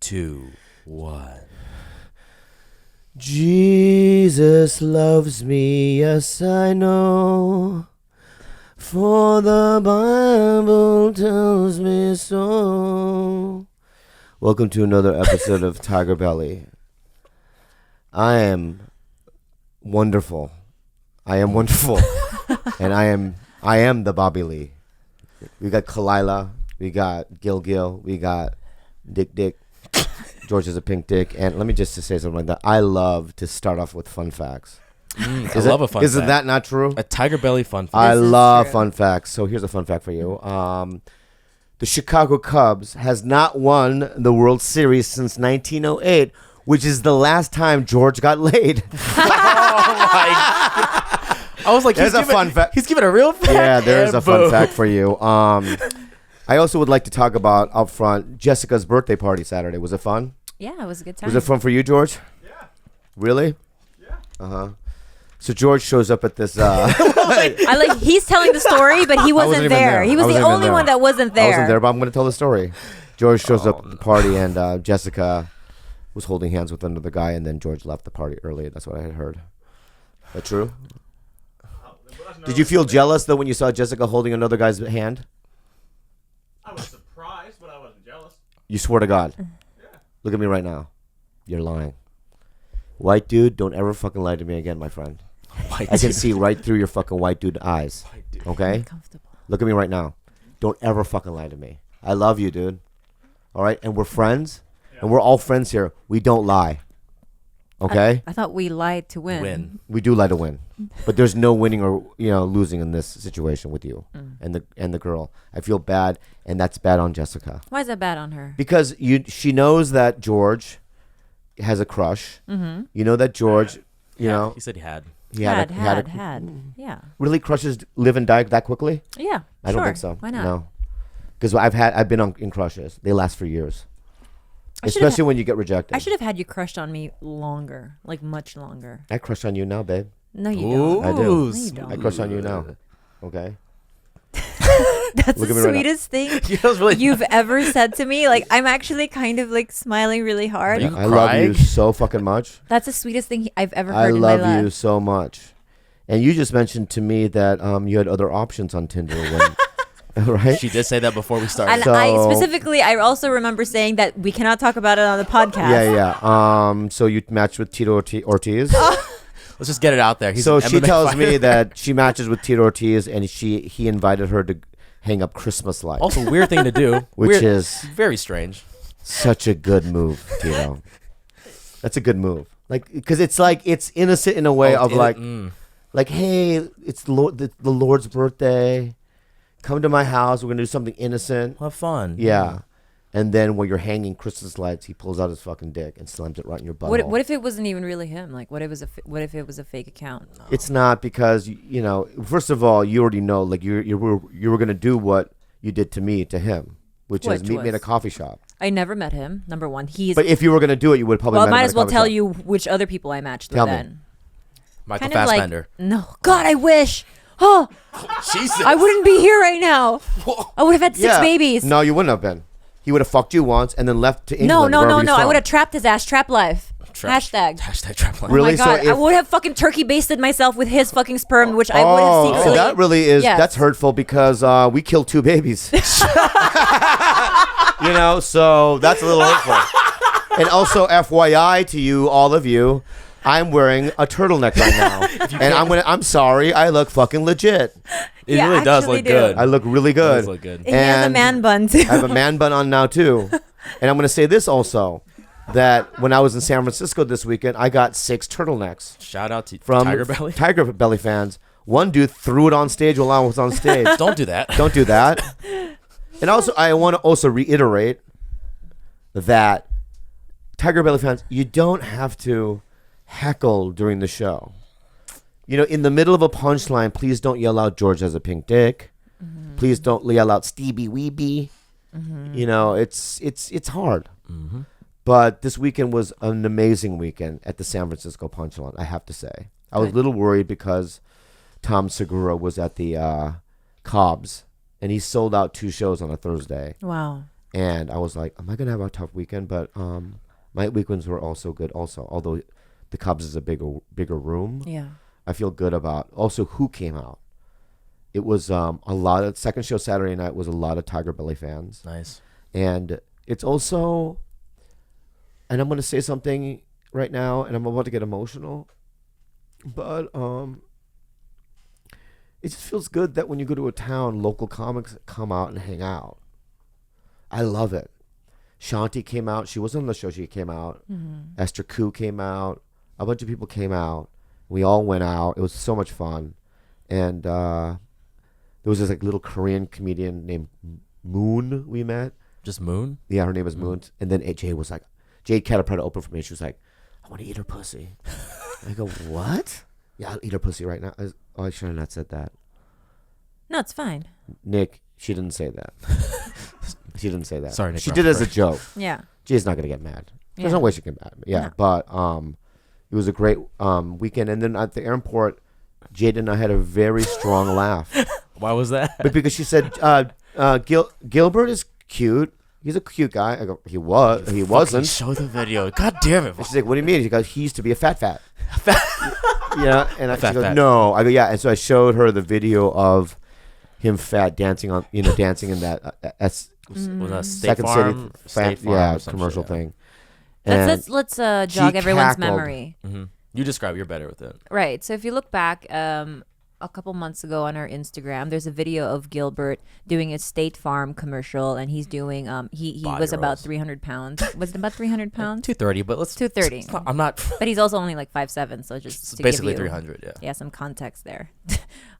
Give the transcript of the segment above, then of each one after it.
2, 1. Jesus loves me, yes I know, for the Bible tells me so. Welcome to another episode of TigerBelly. I am wonderful. And I am the Bobby Lee. We got Khalyla, we got Gil, we got Dick. George is a pink dick. And let me just say something like that. I love to start off with fun facts. I love a fun fact. Isn't that not true? A TigerBelly fun fact. I love fun facts. So here's a fun fact for you. The Chicago Cubs has not won the World Series since 1908, which is the last time George got laid. I was like, there's a fun fact. He's giving a real fact. Yeah, there's a fun fact for you. I also would like to talk about up front Jessica's birthday party Saturday. Was it fun? Yeah, it was a good time. Was it fun for you, George? Yeah. Really? Yeah. So George shows up at this. He's telling the story, but he wasn't there. He was the only one that wasn't there. I wasn't there, but I'm going to tell the story. George shows up at the party, and Jessica was holding hands with another guy, and then George left the party early. That's what I had heard. Is that true? Did you feel jealous though when you saw Jessica holding another guy's hand? I was surprised, but I wasn't jealous. You swear to God. Yeah. Look at me right now. You're lying. White dude, don't ever fucking lie to me again, my friend. I can see right through your fucking white dude eyes. Okay? Comfortable. Look at me right now. Don't ever fucking lie to me. I love you, dude. All right? And we're friends. Yeah. And we're all friends here. We don't lie. Okay? I thought we lied to win. We do lie to win. But there's no winning or losing in this situation with you and the girl. I feel bad, and that's bad on Jessica. Why is that bad on her? Because she knows that George has a crush. Mm-hmm. You know that George, He said he had. Yeah. Really, crushes live and die that quickly? Yeah. I don't think so. Why not? No. Because I've been in crushes. They last for years. Especially when you get rejected. I should have had you crushed on me longer, like much longer. I crush on you now, babe. No, you don't. I do. No, you don't. I crush on you now. Okay. That's Look the at me right sweetest thing really you've ever said to me. Like, I'm actually kind of like smiling really hard. You I love you so fucking much. That's the sweetest thing I've ever heard I in my love life. you so much. And you just mentioned to me that you had other options on Tinder when right? She did say that before we started. And I also remember saying that we cannot talk about it on the podcast. Yeah. So you matched with Tito Ortiz. Let's just get it out there. So she tells me that she matches with Tito Ortiz, and he invited her to hang up Christmas lights. Also, weird thing to do. Which is very strange. Such a good move, Tito. That's a good move. Like, because it's like it's innocent in a way like, hey, it's the Lord's birthday. Come to my house. We're gonna do something innocent. Have fun. Yeah. And then when you're hanging Christmas lights, he pulls out his fucking dick and slams it right in your butt. What if it wasn't even really him? Like, what if it was a fake account? No. It's not, because first of all, you already know, like you were gonna do what you did to me to him, which is meet me at a coffee shop. I never met him. Number one, But if you were gonna do it, you would probably. Well, I might as well tell you which other people I matched with then. Michael Fassbender. No, God, I wish. Oh, Jesus! I wouldn't be here right now. I would have had 6 babies. No, you wouldn't have been. He would have fucked you once and then left to England. No. I would have trapped his ass. Trap life. Hashtag trap life. Really? Oh my God. So I would have fucking turkey basted myself with his fucking sperm, which I would have secretly. So that really is, yes. That's hurtful, because we killed 2 babies. So that's a little hurtful. And also, FYI to you, all of you, I'm wearing a turtleneck right now. And I'm sorry, I look fucking legit. It really does look good. I look really good. It does look good. And he has a man bun too. I have a man bun on now too. And I'm going to say this also, that when I was in San Francisco this weekend, I got 6 turtlenecks. Shout out to from TigerBelly. TigerBelly fans. One dude threw it on stage while I was on stage. Don't do that. Don't do that. And also, I want to also reiterate that TigerBelly fans, you don't have to heckle during the show. In the middle of a punchline, please don't yell out George has a pink dick. Mm-hmm. Please don't yell out Stevie Weeby. Mm-hmm. It's hard. Mm-hmm. But this weekend was an amazing weekend at the San Francisco Punchline, I have to say. I was a little worried because Tom Segura was at the Cobb's, and he sold out 2 shows on a Thursday. Wow. And I was like, am I gonna have a tough weekend? But my weekends were also good. Also, although the Cubs is a bigger room. Yeah. I feel good about also who came out. It was a lot of second show Saturday night was a lot of TigerBelly fans. Nice. And it's also, and I'm going to say something right now, and I'm about to get emotional, but it just feels good that when you go to a town, local comics come out and hang out. I love it. Shanti came out. She wasn't on the show. She came out. Esther Koo came out. A bunch of people came out. We all went out. It was so much fun. And there was this like little Korean comedian named Moon we met. Just Moon? Yeah, her name was Moon. And then Jade was like, Jade Catapretta opened for me. She was like, I want to eat her pussy. I go, what? Yeah, I'll eat her pussy right now. I should have not said that. No, it's fine. Nick, she didn't say that. She didn't say that. Sorry, Nick. She did it as a joke. Yeah. Jade's not going to get mad. There's Yeah. no way she can get mad. Yeah, No. but it was a great weekend. And then at the airport, Jade and I had a very strong laugh. Why was that? But because she said, Gilbert is cute. He's a cute guy. I go, he wasn't. Show the video. God damn it. And she's like, what do you mean? She goes, he used to be a fat. Yeah, and she goes, fat. no. I go, yeah. And so I showed her the video of him fat dancing on, dancing in that Was that State Second Farm? City, State Farm yeah, or some commercial shit, yeah. thing. Let's she jog everyone's cackled. memory. You describe. You're better with it. Right. So if you look back a couple months ago on our Instagram, there's a video of Gilbert doing a State Farm commercial, and he's doing he Body was about rolls. 300 pounds. Was it about 300 pounds? 230, but let's 230. I'm not. But he's also only like 5'7", so just It's to basically give you, 300. Yeah. some context there.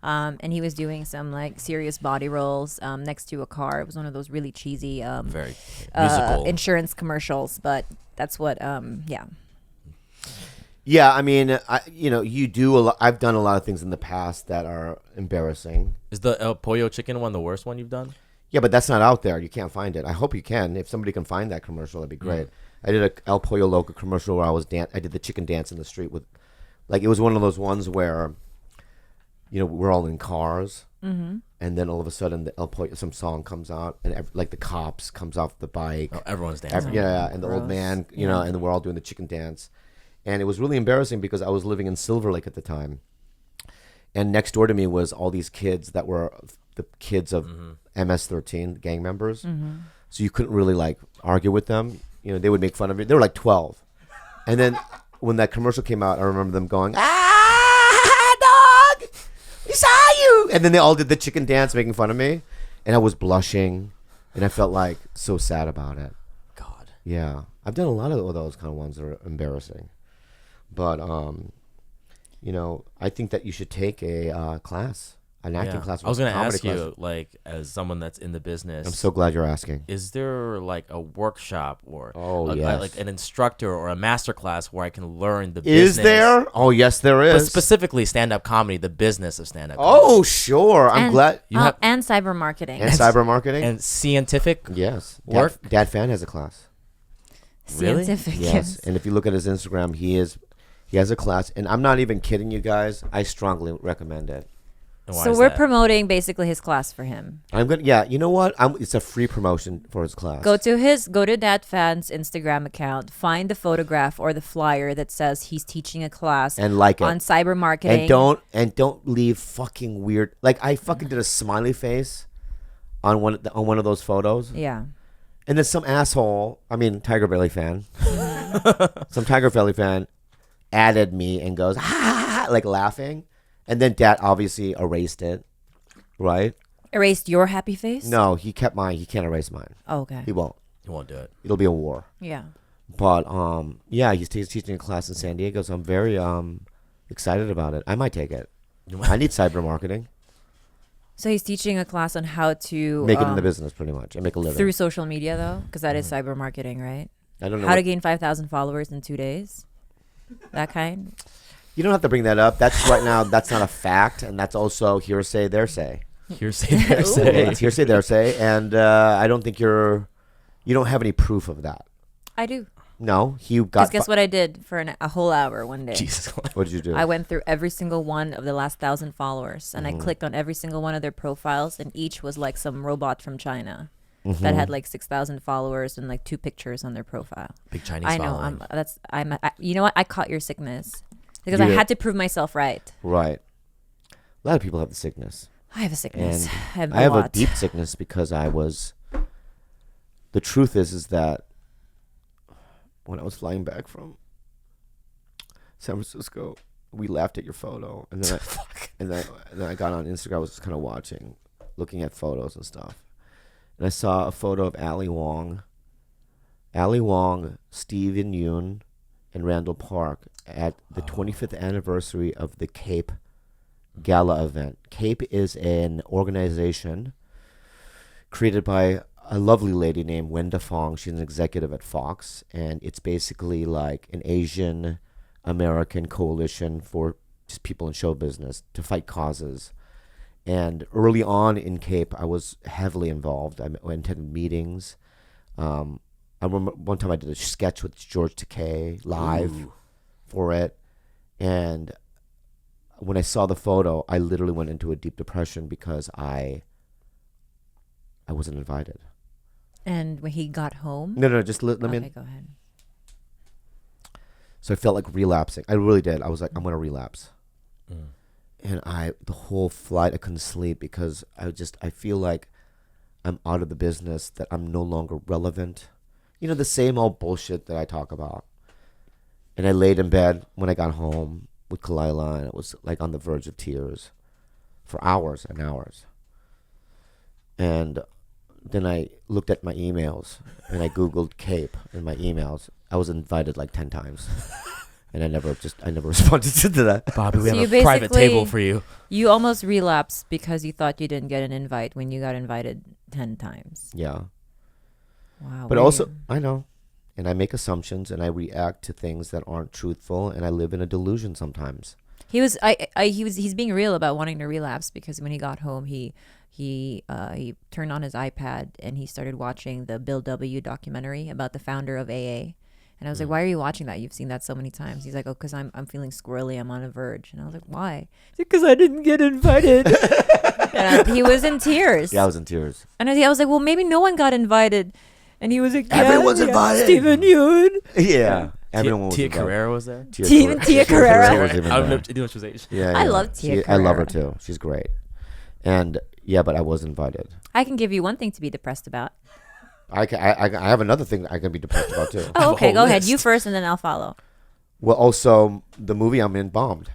And he was doing some like serious body rolls next to a car. It was one of those really cheesy Very musical. insurance commercials, but that's what yeah. Yeah, I mean, you do a lot. I've done a lot of things in the past that are embarrassing. Is the El Pollo Chicken one the worst one you've done? Yeah, but that's not out there. You can't find it. I hope you can. If somebody can find that commercial, that'd be great. I did a El Pollo Loco commercial where I did the chicken dance in the street with, like, it was one of those ones where, we're all in cars, and then all of a sudden the El Pollo, some song comes out, and like the cops comes off the bike. Oh, everyone's dancing. And the old man, and we're all doing the chicken dance. And it was really embarrassing because I was living in Silver Lake at the time. And next door to me was all these kids that were the kids of MS-13, gang members. So you couldn't really, like, argue with them. They would make fun of you. They were like 12. And then when that commercial came out, I remember them going, dog! We saw you! And then they all did the chicken dance making fun of me. And I was blushing. And I felt, like, so sad about it. God. Yeah. I've done a lot of those kind of ones that are embarrassing. But, I think that you should take a class, an acting class. I was going to ask class. you, like, as someone that's in the business. I'm so glad you're asking. Is there, like, a workshop or yes. like an instructor or a master class where I can learn the business? Is there? Oh, yes, there is. But specifically stand-up comedy, the business of stand-up Oh, sure. I'm glad. And cyber marketing. And cyber marketing? And scientific Yes. work? Dad Fan has a class. Really? Scientific. Yes. And if you look at his Instagram, he has a class. And I'm not even kidding you guys. I strongly recommend it. And why So is we're that? promoting basically his class for him. I'm gonna. Yeah. You know what? It's a free promotion for his class. Go to Dad Fan's Instagram account, find the photograph or the flyer that says he's teaching a class and like it on cyber marketing. And don't leave fucking weird. Like I fucking did a smiley face on one of those photos. Yeah. And then some asshole, TigerBelly fan, some TigerBelly fan added me and goes, ha, like laughing. And then Dad obviously erased it, right? Erased your happy face? No, he kept mine. He can't erase mine. Oh, okay. He won't. You won't do it. It'll be a war. Yeah. But, he's teaching a class in San Diego, so I'm very excited about it. I might take it. I need cyber marketing. So he's teaching a class on how to Make it in the business, pretty much, and make a living. through social media, though, because that is cyber marketing, right? I don't know. How to gain 5,000 followers in 2 days. That kind. You don't have to bring that up. That's right now. That's not a fact, and that's also hearsay. Theirsay. Hearsay, Theirsay. It's hearsay. Theirsay, and I don't think you don't have any proof of that. I do. No, he got. Because guess what I did for a whole hour one day? Jesus. What did you do? I went through every single one of the last 1,000 followers, and I clicked on every single one of their profiles, and each was like some robot from China. that had like 6,000 followers and like 2 pictures on their profile. Big Chinese I know. following. You know what? I caught your sickness because You I did. had to prove myself right. Right. A lot of people have the sickness. I have a sickness. And I I have a lot. deep sickness because the truth is that when I was flying back from San Francisco, we laughed at your photo, and then and then I got on Instagram. I was just kind of looking at photos and stuff, and I saw a photo of Ali Wong, Steven Yeun, and Randall Park at the 25th anniversary of the Cape Gala event. Cape is an organization created by a lovely lady named Wenda Fong. She's an executive at Fox, and it's basically like an Asian American coalition for just people in show business to fight causes. And early on in Cape, I was heavily involved. I attended meetings. I remember one time I did a sketch with George Takei live for it. And when I saw the photo, I literally went into a deep depression because I wasn't invited. And when he got home? No, just let me Okay, go ahead. So I felt like relapsing. I really did. I was like, I'm going to relapse. And the whole flight, I couldn't sleep because I feel like I'm out of the business, that I'm no longer relevant. You know, the same old bullshit that I talk about. And I laid in bed when I got home with Khalyla, and it was like on the verge of tears for hours and hours. And then I looked at my emails and I Googled Cape in my emails. I was invited like 10 times. And I never responded to that. Bobby, we So have you a private basically- table for you. You almost relapsed because you thought you didn't get an invite when you got invited 10 times. Yeah. Wow. But weird. also, I know. And I make assumptions and I react to things that aren't truthful, and I live in a delusion sometimes. He's being real about wanting to relapse because when he got home, he turned on his iPad and he started watching the Bill W. documentary about the founder of AA. And I was like, why are you watching that? You've seen that so many times. He's like, oh, because I'm feeling squirrely. I'm on a verge. And I was like, why? Because I didn't get invited. And he was in tears. Yeah, I was in tears. And I was like, well, maybe no one got invited. And he was like, Everyone's invited. Stephen Yeun. Yeah. Everyone was Tia invited. Carrera was there. Tia Carrera. was even I don't know there. if she was Asian. Yeah, I yeah. love Tia I love her Carrera. too. She's great. And yeah, but I was invited. I can give you one thing to be depressed about. I have another thing that I can be depressed about too. Oh, okay. whole Go ahead. list. You first, and then I'll follow. Well, also the movie I'm in bombed.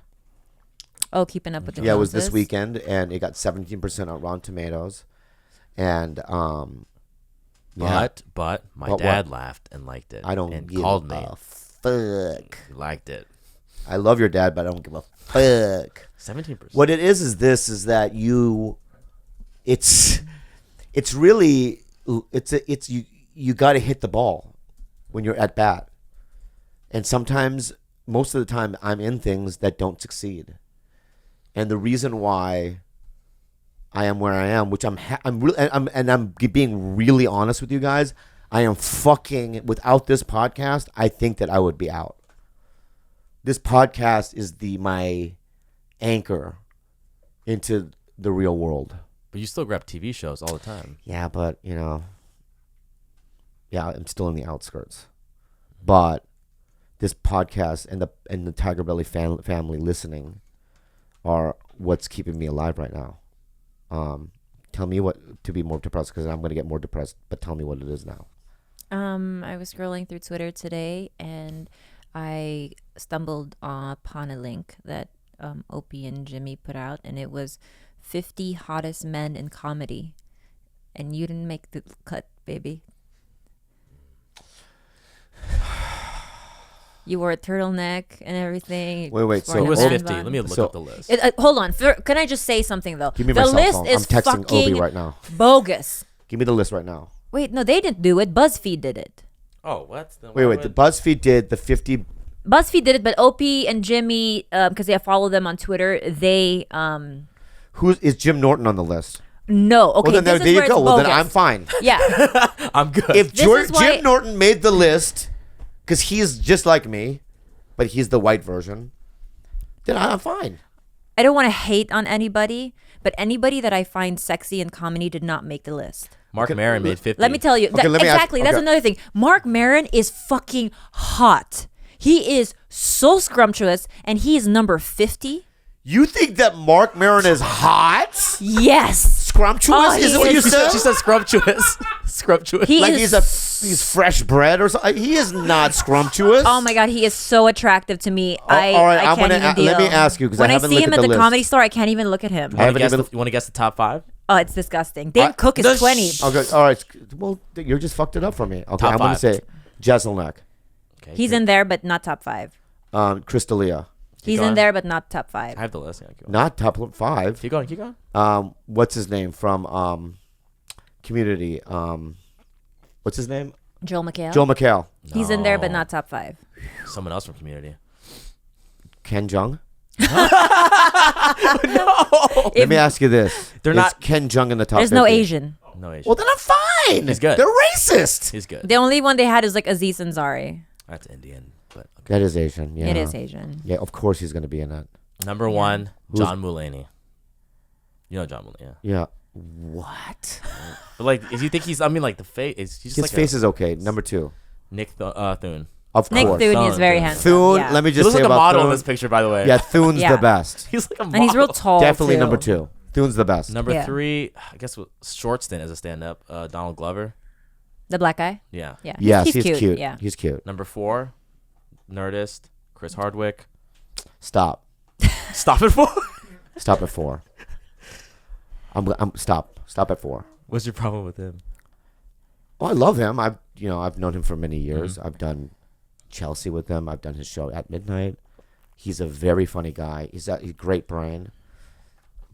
Oh, Keeping Up with the Yeah, it was this Joneses. weekend, and it got 17% on Rotten Tomatoes, and yeah, But my What? dad laughed and liked it. I don't and give called me. a fuck. He liked it. I love your dad, but I don't give a fuck. 17%. What it is that it's really you got to hit the ball when you're at bat, and sometimes, most of the time, I'm in things that don't succeed, and the reason why I am where I am, which I'm being really honest with you guys, I am fucking, without this podcast, I think that I would be out. This podcast is my anchor into the real world. But you still grab TV shows all the time. Yeah, but I'm still in the outskirts. But this podcast and the TigerBelly family listening are what's keeping me alive right now. Tell me what to be more depressed, because I'm going to get more depressed. But tell me what it is now. I was scrolling through Twitter today, and I stumbled upon a link that Opie and Jimmy put out, and it was 50 hottest men in comedy, and you didn't make the cut, baby. You wore a turtleneck and everything. Wait, Wearing so It a was man 50. bun. Let me look So- up the list. Hold on. Can I just say something though? Give me the my cell list phone. is I'm texting fucking Obi right now. bogus. Give me the list right now. Wait, no, they didn't do it. BuzzFeed did it. Oh, what? Then Wait. why The would- BuzzFeed did the 50. BuzzFeed did it, but Opie and Jimmy, because I follow them on Twitter, they Who is Jim Norton on the list? no. Okay, Well, then this there is you where go. it's Well, then bogus. I'm fine. Yeah, I'm good. If This is why- Jim Norton made the list, because he's just like me, but he's the white version, then I'm fine. I don't want to hate on anybody, but anybody that I find sexy in comedy did not make the list. Mark Maron made 50. Let me tell you. Okay, let me ask- Exactly. That's okay. another thing. Mark Maron is fucking hot. He is so scrumptious, and he is number 50. You think that Mark Maron is hot? Yes. Scrumptious? Oh, is he it what you is- said? She said scrumptious. Scrumptious. He Like is. he's fresh bread or something. He is not scrumptious. Oh my god, he is so attractive to me. all right, I I'm can't gonna even deal. let me ask you, 'cause I when I, haven't see looked him at at the the list. comedy store, I can't even look at him. I haven't even- You want to guess the top 5? Oh, it's disgusting. Dane Cook is 20. Okay, all right. Well, you just fucked it up for me. Okay, Top I'm going to 5. say Jeselnik, Okay, He's in there, but not top 5. Crystalia. He's going. in there, but not top 5. I have the list. Yeah, keep going. Not top 5. Keep going. Keep going. What's his name from Community? What's his name? Joel McHale. Joel McHale. He's in there, but No. not top 5. Someone else from Community. Ken Jeong. If Let me ask you this: They're Is not- Ken Jeong in the top? there's no 50? Asian. No Asian. Well, then I'm fine. He's good. They're racist. He's good. The only one they had is like Aziz Ansari. That's Indian. But okay. That is Asian. Yeah, It is Asian. Yeah, of course he's going to be in that. Number 1, John Mulaney. You know John Mulaney. Yeah. Yeah. What? But like, if you think he's, I mean, like the face, he's just His like face is okay. Number 2, Nick Thune. of Nick course. Thune is very Thune. handsome. Thune. Yeah. Let me He just looks say like a about model in Thune. this picture, by the way. Yeah, Thune's Yeah. the best. He's like a model. And he's real tall. Definitely too. number 2. Thune's the best. Number Yeah. 3, I guess, short stint as a stand-up. Donald Glover. The black guy. Yeah. Yeah. Yes, he's cute. Yeah. He's cute. Number 4, Nerdist. Chris Hardwick. Stop. Stop it, 4. Stop at 4. I'm stop. Stop at 4. What's your problem with him? Oh, I love him. I've known him for many years. Mm-hmm. I've done Chelsea with him. I've done his show at midnight. He's a very funny guy. He's a great brain,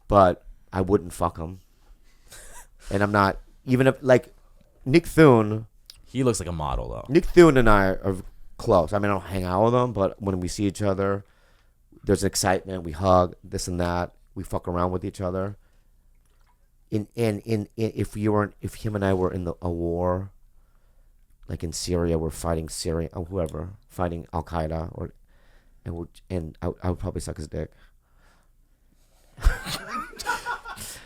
but I wouldn't fuck him. And I'm not even if like Nick Thune. He looks like a model, though. Nick Thune and I are close. I mean, I don't hang out with him, but when we see each other, there's excitement. We hug, this and that. We fuck around with each other. If him and I were in a war, like in Syria, we're fighting Syria or whoever, fighting Al Qaeda, I would probably suck his dick.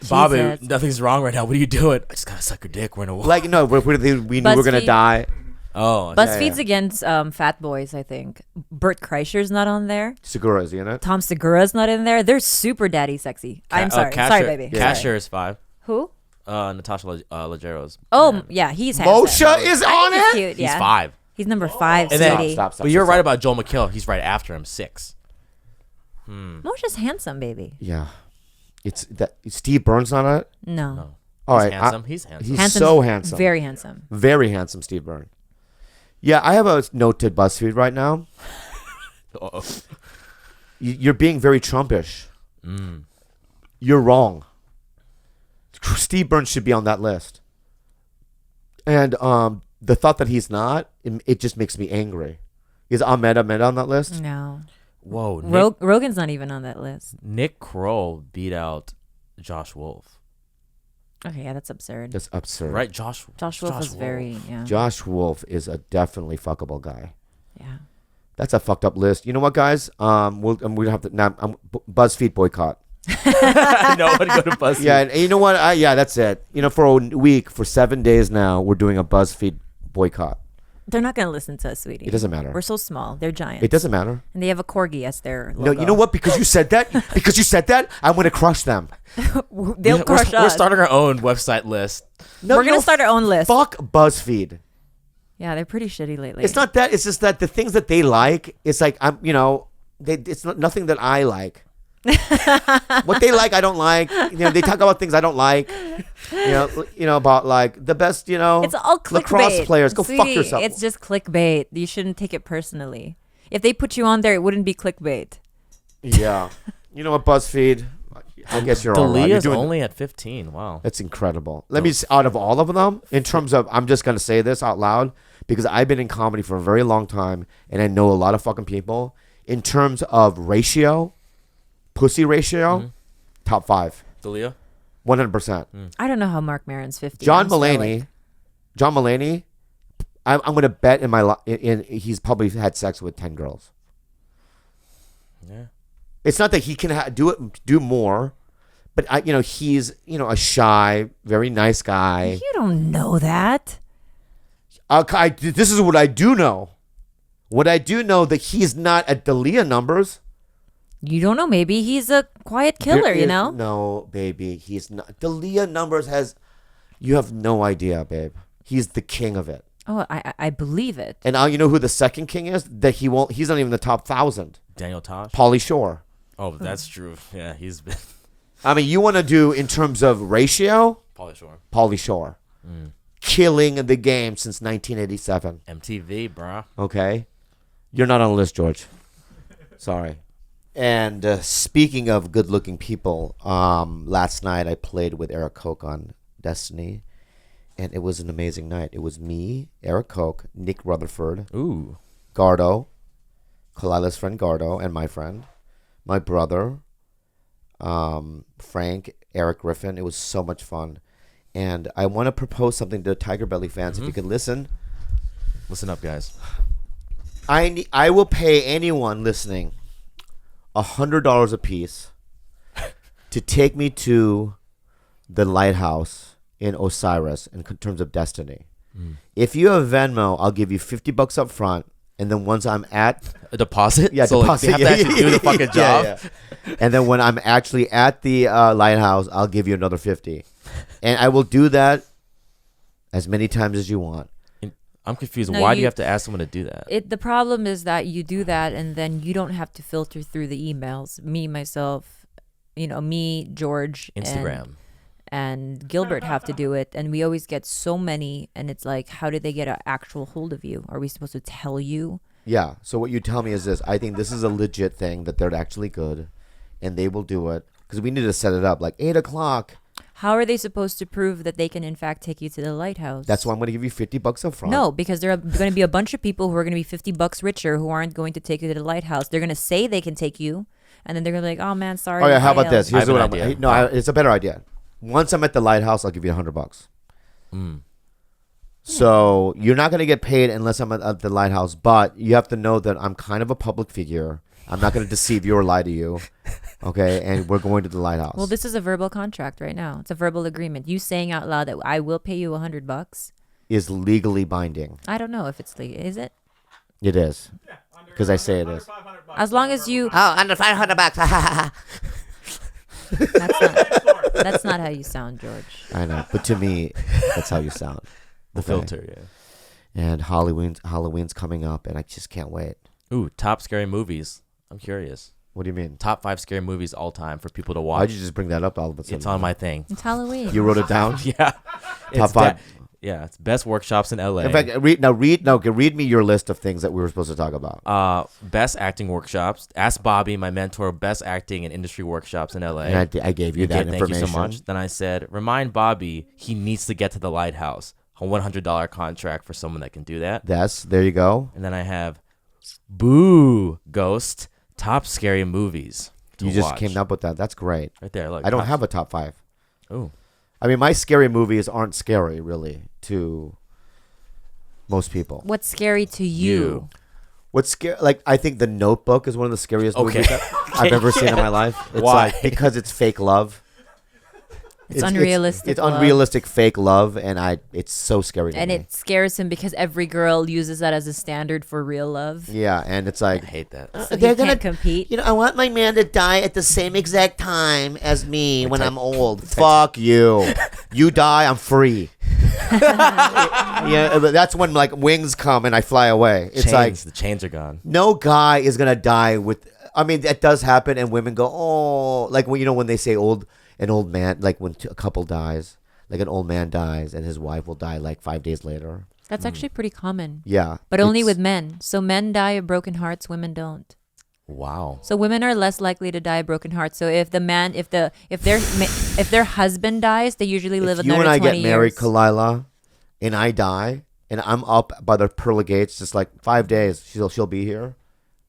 Bobby, Jesus. nothing's wrong right now. What are you doing? I just gotta suck your dick. We're in a war. Like no, we knew we were gonna BuzzFeed. die. Oh, BuzzFeed's against fat boys, I think. Bert Kreischer's not on there. Segura is he in it? Tom Segura's not in there. They're super daddy sexy. I'm sorry. Sorry, baby. Cashier Sorry. is 5. Who? Natasha Leggero's. Oh, man. yeah, he's handsome. Moshe is on He's it. cute, He's yeah. 5. He's number 5, And then- sweetie. Stop. But you're right about Joel McHale. He's right after him, 6. Moshe's handsome, baby. Yeah, it's that Steve Burns on it. No. No. All He's right, handsome. He's handsome. he's Handsome's so handsome. Very handsome. Very handsome, Steve Byrne. Yeah, I have a note to BuzzFeed right now. Uh-oh. You're being very Trumpish. Mm. You're wrong. Steve Byrne should be on that list. And the thought that he's not, it just makes me angry. Is Ahmed on that list? No. Whoa. Nick, Rogan's not even on that list. Nick Kroll beat out Josh Wolf. Okay, yeah, that's absurd. That's absurd. Right? Josh Josh Wolf is very, yeah. Josh Wolf is a definitely fuckable guy. Yeah. That's a fucked up list. You know what, guys? We'll have to now. BuzzFeed boycott. No one go to BuzzFeed. Yeah, and you know what? Yeah, that's it. You know, for a week, for 7 days now, we're doing a BuzzFeed boycott. They're not going to listen to us, sweetie. It doesn't matter. We're so small. They're giants. It doesn't matter. And they have a corgi as their No, logo. you know what? Because you said that, I'm going to crush them. They'll crush We're us. starting our own website list. No, We're going to start our own list. Fuck BuzzFeed. Yeah, they're pretty shitty lately. It's not that. It's just that the things that they like, it's like, it's not nothing that I like. What they like, I don't like. They talk about things I don't like. About like the best, It's all clickbait. lacrosse players. Go fuck Sweetie, yourself. It's just clickbait. You shouldn't take it personally. If they put you on there, it wouldn't be clickbait. Yeah. You know what, BuzzFeed? I guess you're all right. You're Dalia's doing, only at 15. Wow. That's incredible. Let me, out of all of them, in terms of, I'm just going to say this out loud because I've been in comedy for a very long time and I know a lot of fucking people. In terms of ratio, pussy ratio, top 5. Dalia? 100%. I don't know how Mark Maron's 50. John I'm sorry. Mulaney, I'm going to bet he's probably had sex with 10 girls. Yeah. It's not that he can do more, But he's a shy, very nice guy. You don't know that. This is what I do know. What I do know that he's not at the Leah numbers. You don't know. Maybe he's a quiet killer, No, baby. He's not. The Leah numbers you have no idea, babe. He's the king of it. Oh, I believe it. And you know who the second king is? That he's not even in the top 1,000. Daniel Tosh. Pauly Shore. Oh, that's true. Yeah, he's been I mean, you want to do in terms of ratio? Pauly Shore. Pauly Shore. Killing the game since 1987. MTV, bro. Okay. You're not on the list, George. Sorry. And speaking of good-looking people, last night I played with Eric Koch on Destiny, and it was an amazing night. It was me, Eric Koch, Nick Rutherford, Ooh. Gardo, Khalyla's friend Gardo, and my friend, my brother, Frank, Eric Griffin. It was so much fun. And I want to propose something to TigerBelly fans. If you could listen. Listen up, guys. I will pay anyone listening $100 a piece to take me to the lighthouse in Osiris in terms of Destiny. If you have Venmo, I'll give you $50 up front, and then once I'm at A deposit? Yeah, so deposit. Like, they have to actually do the fucking job. Yeah. And then when I'm actually at the lighthouse, I'll give you another 50, and I will do that as many times as you want. I'm confused. No, Why do you have to ask someone to do that? The problem is that you do that and then you don't have to filter through the emails. Me, myself, me, George, Instagram. and Gilbert have to do it. And we always get so many. And it's like, how did they get an actual hold of you? Are we supposed to tell you? Yeah. So what you tell me is this. I think this is a legit thing that they're actually good, and they will do it because we need to set it up like 8 o'clock. How are they supposed to prove that they can in fact take you to the lighthouse? That's why I'm going to give you $50 up front. No, because there are going to be a bunch of people who are going to be $50 richer who aren't going to take you to the lighthouse. They're going to say they can take you, and then they're going to be like, "Oh man, sorry." Oh yeah. How about this? I Here's have what an idea. it's a better idea. Once I'm at the lighthouse, I'll give you $100. So you're not going to get paid unless I'm at the lighthouse, but you have to know that I'm kind of a public figure. I'm not going to deceive you or lie to you. Okay, and we're going to the lighthouse. Well, this is a verbal contract right now. It's a verbal agreement. You saying out loud that I will pay you $100 is legally binding. I don't know if it's legal. Is it? It is. Because I say it is. As long as you. Oh, under $500. That's not how you sound, George. I know, but to me, that's how you sound. The filter, yeah. And Halloween's coming up, and I just can't wait. Ooh, top scary movies. I'm curious. What do you mean? Top 5 scary movies all time for people to watch. Why'd you just bring that up all of a sudden? It's on my thing. It's Halloween. You wrote it down? Yeah. Top 5. Yeah, it's best workshops in LA. In fact, read me your list of things that we were supposed to talk about. Best acting workshops. Ask Bobby, my mentor, best acting and industry workshops in LA. And I gave you that information. Thank you so much. Then I said, remind Bobby he needs to get to the lighthouse. A $100 contract for someone that can do that. There you go. And then I have Boo Ghost, top scary movies. You just came up with that. That's great. Right there. Look, I don't have a top 5. Oh. I mean, my scary movies aren't scary, really, to most people. What's scary to you? What's scary? Like, I think The Notebook is one of the scariest movies that I've ever seen in my life. It's Why? like, because it's fake love. It's unrealistic. It's unrealistic fake love, and it's so scary to me. And it scares him because every girl uses that as a standard for real love. Yeah, and it's like, I hate that. So he can't compete. I want my man to die at the same exact time as me when I'm old. Fuck you. You die, I'm free. Yeah, but that's when like wings come and I fly away. It's like the chains are gone. no guy is gonna die with. I mean, that does happen, and women go, oh, like when they say an old man, like when a couple dies, like an old man dies and his wife will die like 5 days later. That's actually pretty common. Yeah, But only with men. So men die of broken hearts, women don't. Wow. So women are less likely to die of broken hearts. So if their husband dies, they usually live if another 20 you years. and I get married, Khalyla, and I die, and I'm up by the pearly gates, just like 5 days, she'll be here,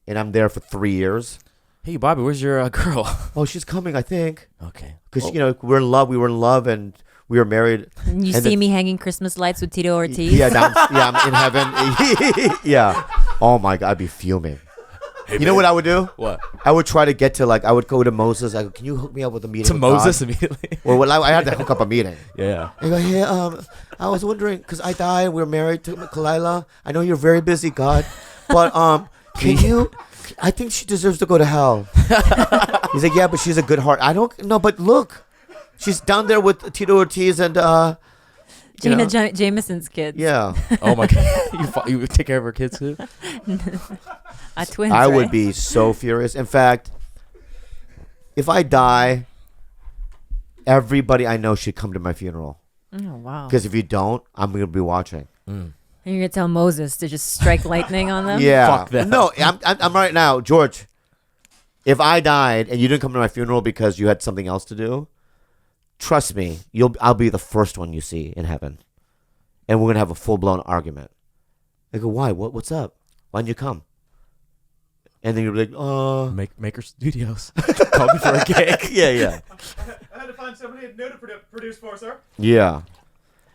and I'm there for 3 years. Hey, Bobby, where's your girl? Oh, she's coming, I think, Okay. because we're in love. We were in love, and we were married. You and see me hanging Christmas lights with Tito Ortiz? Yeah, I'm in heaven. Yeah. Oh my God, I'd be fuming. You know what I would do? What? I would try to get to I would go to Moses. I go, can you hook me up with a meeting To with Moses God? immediately. Well, I had to hook up a meeting. Yeah. I go, hey, I was wondering because I died. We're married to Khalyla. I know you're very busy, God, but can you? I think she deserves to go to hell. He's like, yeah, but she's a good heart. I don't know, but look, she's down there with Tito Ortiz and Gina Jameson's kids. yeah. Oh my God. You take care of her kids too? Twins. I would right? be so furious. In fact, if I die, everybody I know should come to my funeral. Oh wow. Because if you don't, I'm gonna be watching. And you're gonna tell Moses to just strike lightning on them? Yeah. Fuck that. No, I'm right now, George. If I died and you didn't come to my funeral because you had something else to do, trust me, I'll be the first one you see in heaven, and we're gonna have a full blown argument. I go, why? What's up? Why didn't you come? And then you're like, Maker Studios. Call me for a gig. yeah. I had to find somebody new to produce for, sir. Yeah.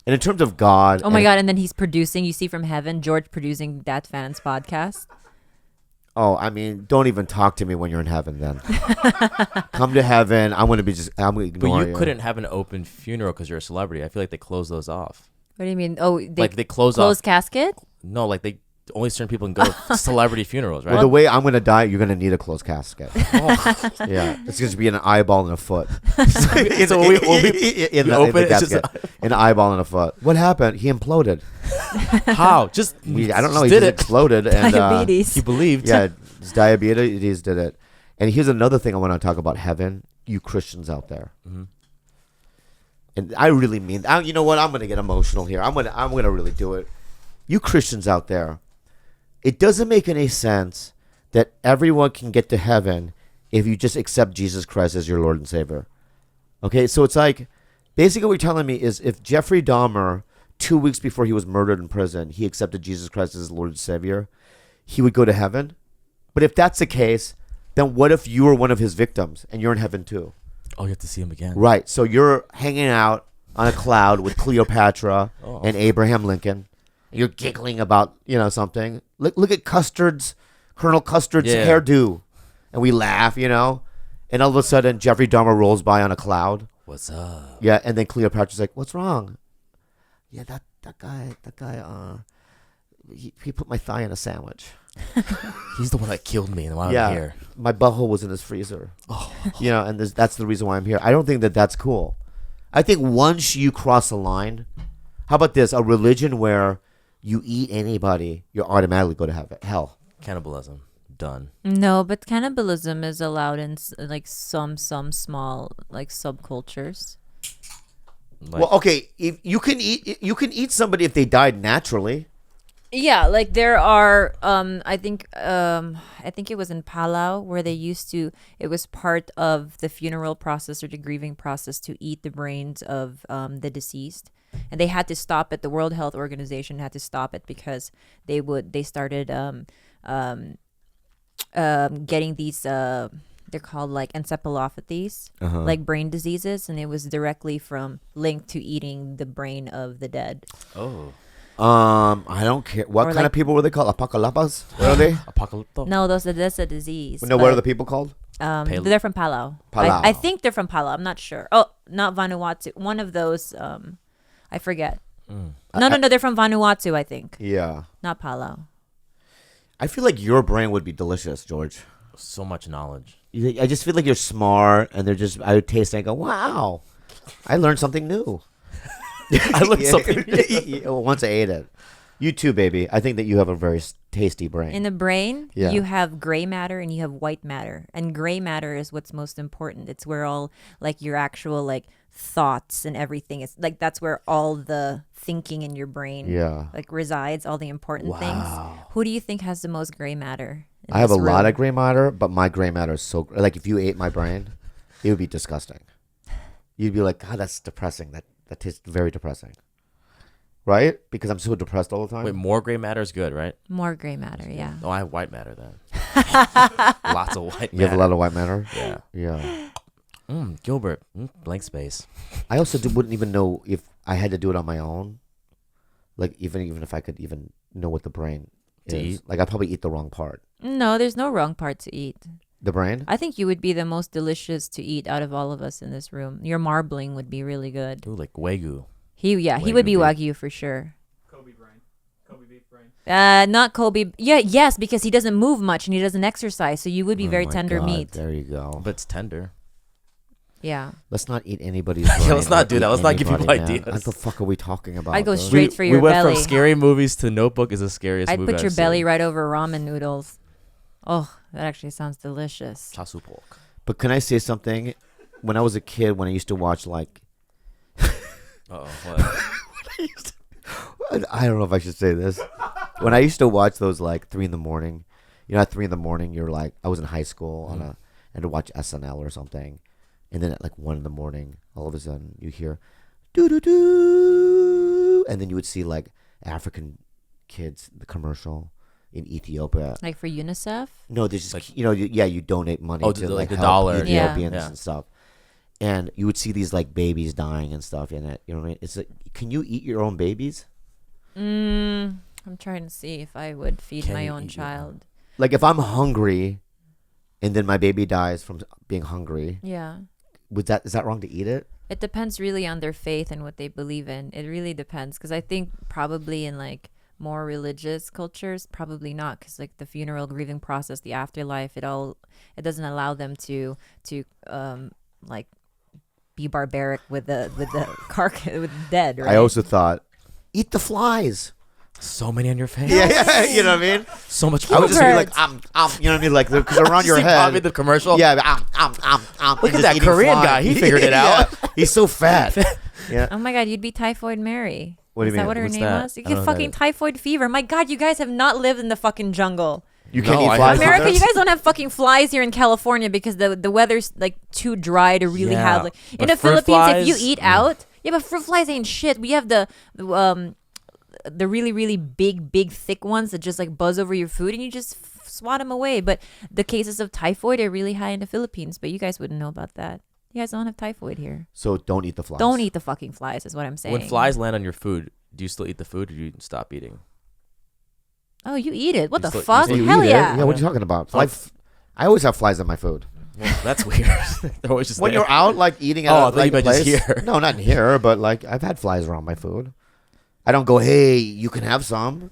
And in terms of God, Oh my God! And then he's producing. You see from heaven, George producing that fans podcast. oh, I mean, don't even talk to me when you're in heaven. Then come to heaven. I'm gonna ignore But you couldn't have an open funeral because you're a celebrity. I feel like they close those off. What do you mean? Oh, They close closed off. casket. No, they only certain people can go to celebrity funerals, right? Well, the way I'm gonna die, you're gonna need a closed casket. Yeah, it's gonna be an eyeball and a foot. So we in the open it, it's casket, an eyeball and a foot. What happened? He imploded. How? Just I don't know. He did just it. exploded, and Diabetes. He believed. yeah, his diabetes did it. And here's another thing I want to talk about: heaven. You Christians out there, and I really mean. You know what? I'm gonna get emotional here. I'm gonna really do it. You Christians out there, it doesn't make any sense that everyone can get to heaven if you just accept Jesus Christ as your Lord and Savior. Okay, so it's like, basically what you're telling me is if Jeffrey Dahmer, 2 weeks before he was murdered in prison, he accepted Jesus Christ as his Lord and Savior, he would go to heaven. But if that's the case, then what if you were one of his victims and you're in heaven too? Oh, you have to see him again. Right, so you're hanging out on a cloud with Cleopatra and Abraham Lincoln. You're giggling about, something. Look at Colonel Custard's hairdo. And we laugh, And all of a sudden, Jeffrey Dahmer rolls by on a cloud. What's up? Yeah, and then Cleopatra's like, what's wrong? Yeah, that guy, he put my thigh in a sandwich. He's the one that killed me, and why Yeah, I'm here. my butthole was in his freezer. And that's the reason why I'm here. I don't think that that's cool. I think once you cross a line, how about this? A religion where you eat anybody, you automatically go to hell. Cannibalism. Done. No, but cannibalism is allowed in some small subcultures. Well, okay, if you can eat somebody if they died naturally. Yeah, there are I think it was in Palau where it was part of the funeral process or the grieving process to eat the brains of the deceased. And they had to stop it. The World Health Organization had to stop it because they started getting these they're called encephalopathies, like brain diseases, and it was directly linked to eating the brain of the dead. Oh. I don't care. What kind of people were they called? Apocalapas? What are they? Apocalypto. No, that's a disease. No, what are the people called? They're from Palau. Palau. I think they're from Palau. I'm not sure. Oh, not Vanuatu. One of those. I forget. No, they're from Vanuatu, I think. Yeah. Not Palau. I feel like your brain would be delicious, George. So much knowledge. I just feel like you're smart, and I would taste it and go, wow, I learned something new. I learned something new. Once I ate it. You too, baby. I think that you have a very tasty brain. In the brain, Yeah. you have gray matter and you have white matter. And gray matter is what's most important. It's where all your actual thoughts and everything is that's where all the thinking in your brain resides, all the important things. Who do you think has the most gray matter? I have a lot of gray matter, but my gray matter is so if you ate my brain, it would be disgusting. You'd be like, God, that's depressing. That tastes very depressing. Right? Because I'm so depressed all the time. Wait, more gray matter is good, right? More gray matter, yeah. Oh, I have white matter then. Lots of white matter. You have a lot of white matter? Yeah. Yeah. Gilbert. Blank space. I also wouldn't even know if I had to do it on my own. Even if I could even know what the brain To is. eat? I'd probably eat the wrong part. No, there's no wrong part to eat. The brain? I think you would be the most delicious to eat out of all of us in this room. Your marbling would be really good. Ooh, like Wagyu. He would be beef. Wagyu for sure. Kobe brain. Kobe beef brain. Not Kobe. Yeah, yes, because he doesn't move much and he doesn't exercise, so you would be Oh very my tender God, meat. There you go. But it's tender. Yeah. Let's not eat anybody's brain. let's not do that. Let's not give people Anybody, man. ideas. What the fuck are we talking about? I'd go dude? straight for your we went belly. from scary movies to Notebook is the scariest I'd movie put your I've belly seen. right over ramen noodles. Oh, that actually sounds delicious. Chasu pork. But can I say something? When I was a kid, when I used to watch like, Uh-oh. What? I don't know if I should say this. When I used to watch those like 3 a.m, at 3 a.m, you're like, I was in high school and to watch SNL or something, and then at like 1 a.m, all of a sudden you hear, doo doo doo, and then you would see like African kids, the commercial in Ethiopia. Like for UNICEF? No, there's just Like- you donate money Oh, to the- like the help dollar. Ethiopians Yeah. and stuff. And you would see these like babies dying and stuff in it. You know what I mean? It's like, can you eat your own babies? I'm trying to see if I would feed Can my you own eat your own? child. Like if I'm hungry, and then my baby dies from being hungry, Yeah. is that wrong to eat it? It depends really on their faith and what they believe in. It really depends, because I think probably in like more religious cultures, probably not, because like the funeral grieving process, the afterlife, it doesn't allow them to like be barbaric with the carcass with the dead. Right? I also thought, eat the flies. So many on your face. Yeah, you know what I mean? So much. I would just be like, Birds. you know what I mean? Like, because around your See head. Bobby the commercial. Yeah, Look at that Korean guy. He figured it out. He's so fat. Yeah. Oh my God, you'd be Typhoid Mary. What do you Is that mean? what her What's name that? was? You I don't get know what fucking that typhoid fever. My God, you guys have not lived in the fucking jungle. You can't No, eat I flies. haven't. America, either? you guys don't have fucking flies here in California because the weather's like too dry to really Yeah, have like in but the fruit Philippines if you flies, eat out. Yeah, but fruit flies ain't shit. We have the really really big thick ones that just like buzz over your food and you just swat them away. But the cases of typhoid are really high in the Philippines, but you guys wouldn't know about that. You guys don't have typhoid here. So don't eat the flies. Don't eat the fucking flies is what I'm saying. When flies land on your food, do you still eat the food or do you stop eating? Oh, you eat it. What You the still- you fuck? still You Hell eat it? yeah. Yeah, what are you talking about? I always have flies in my food. Well, that's weird. They're always just When there. you're out, like eating at Oh, I a thought you like, meant just place. here. No, not in here, but like I've had flies around my food. I don't go, hey, you can have some.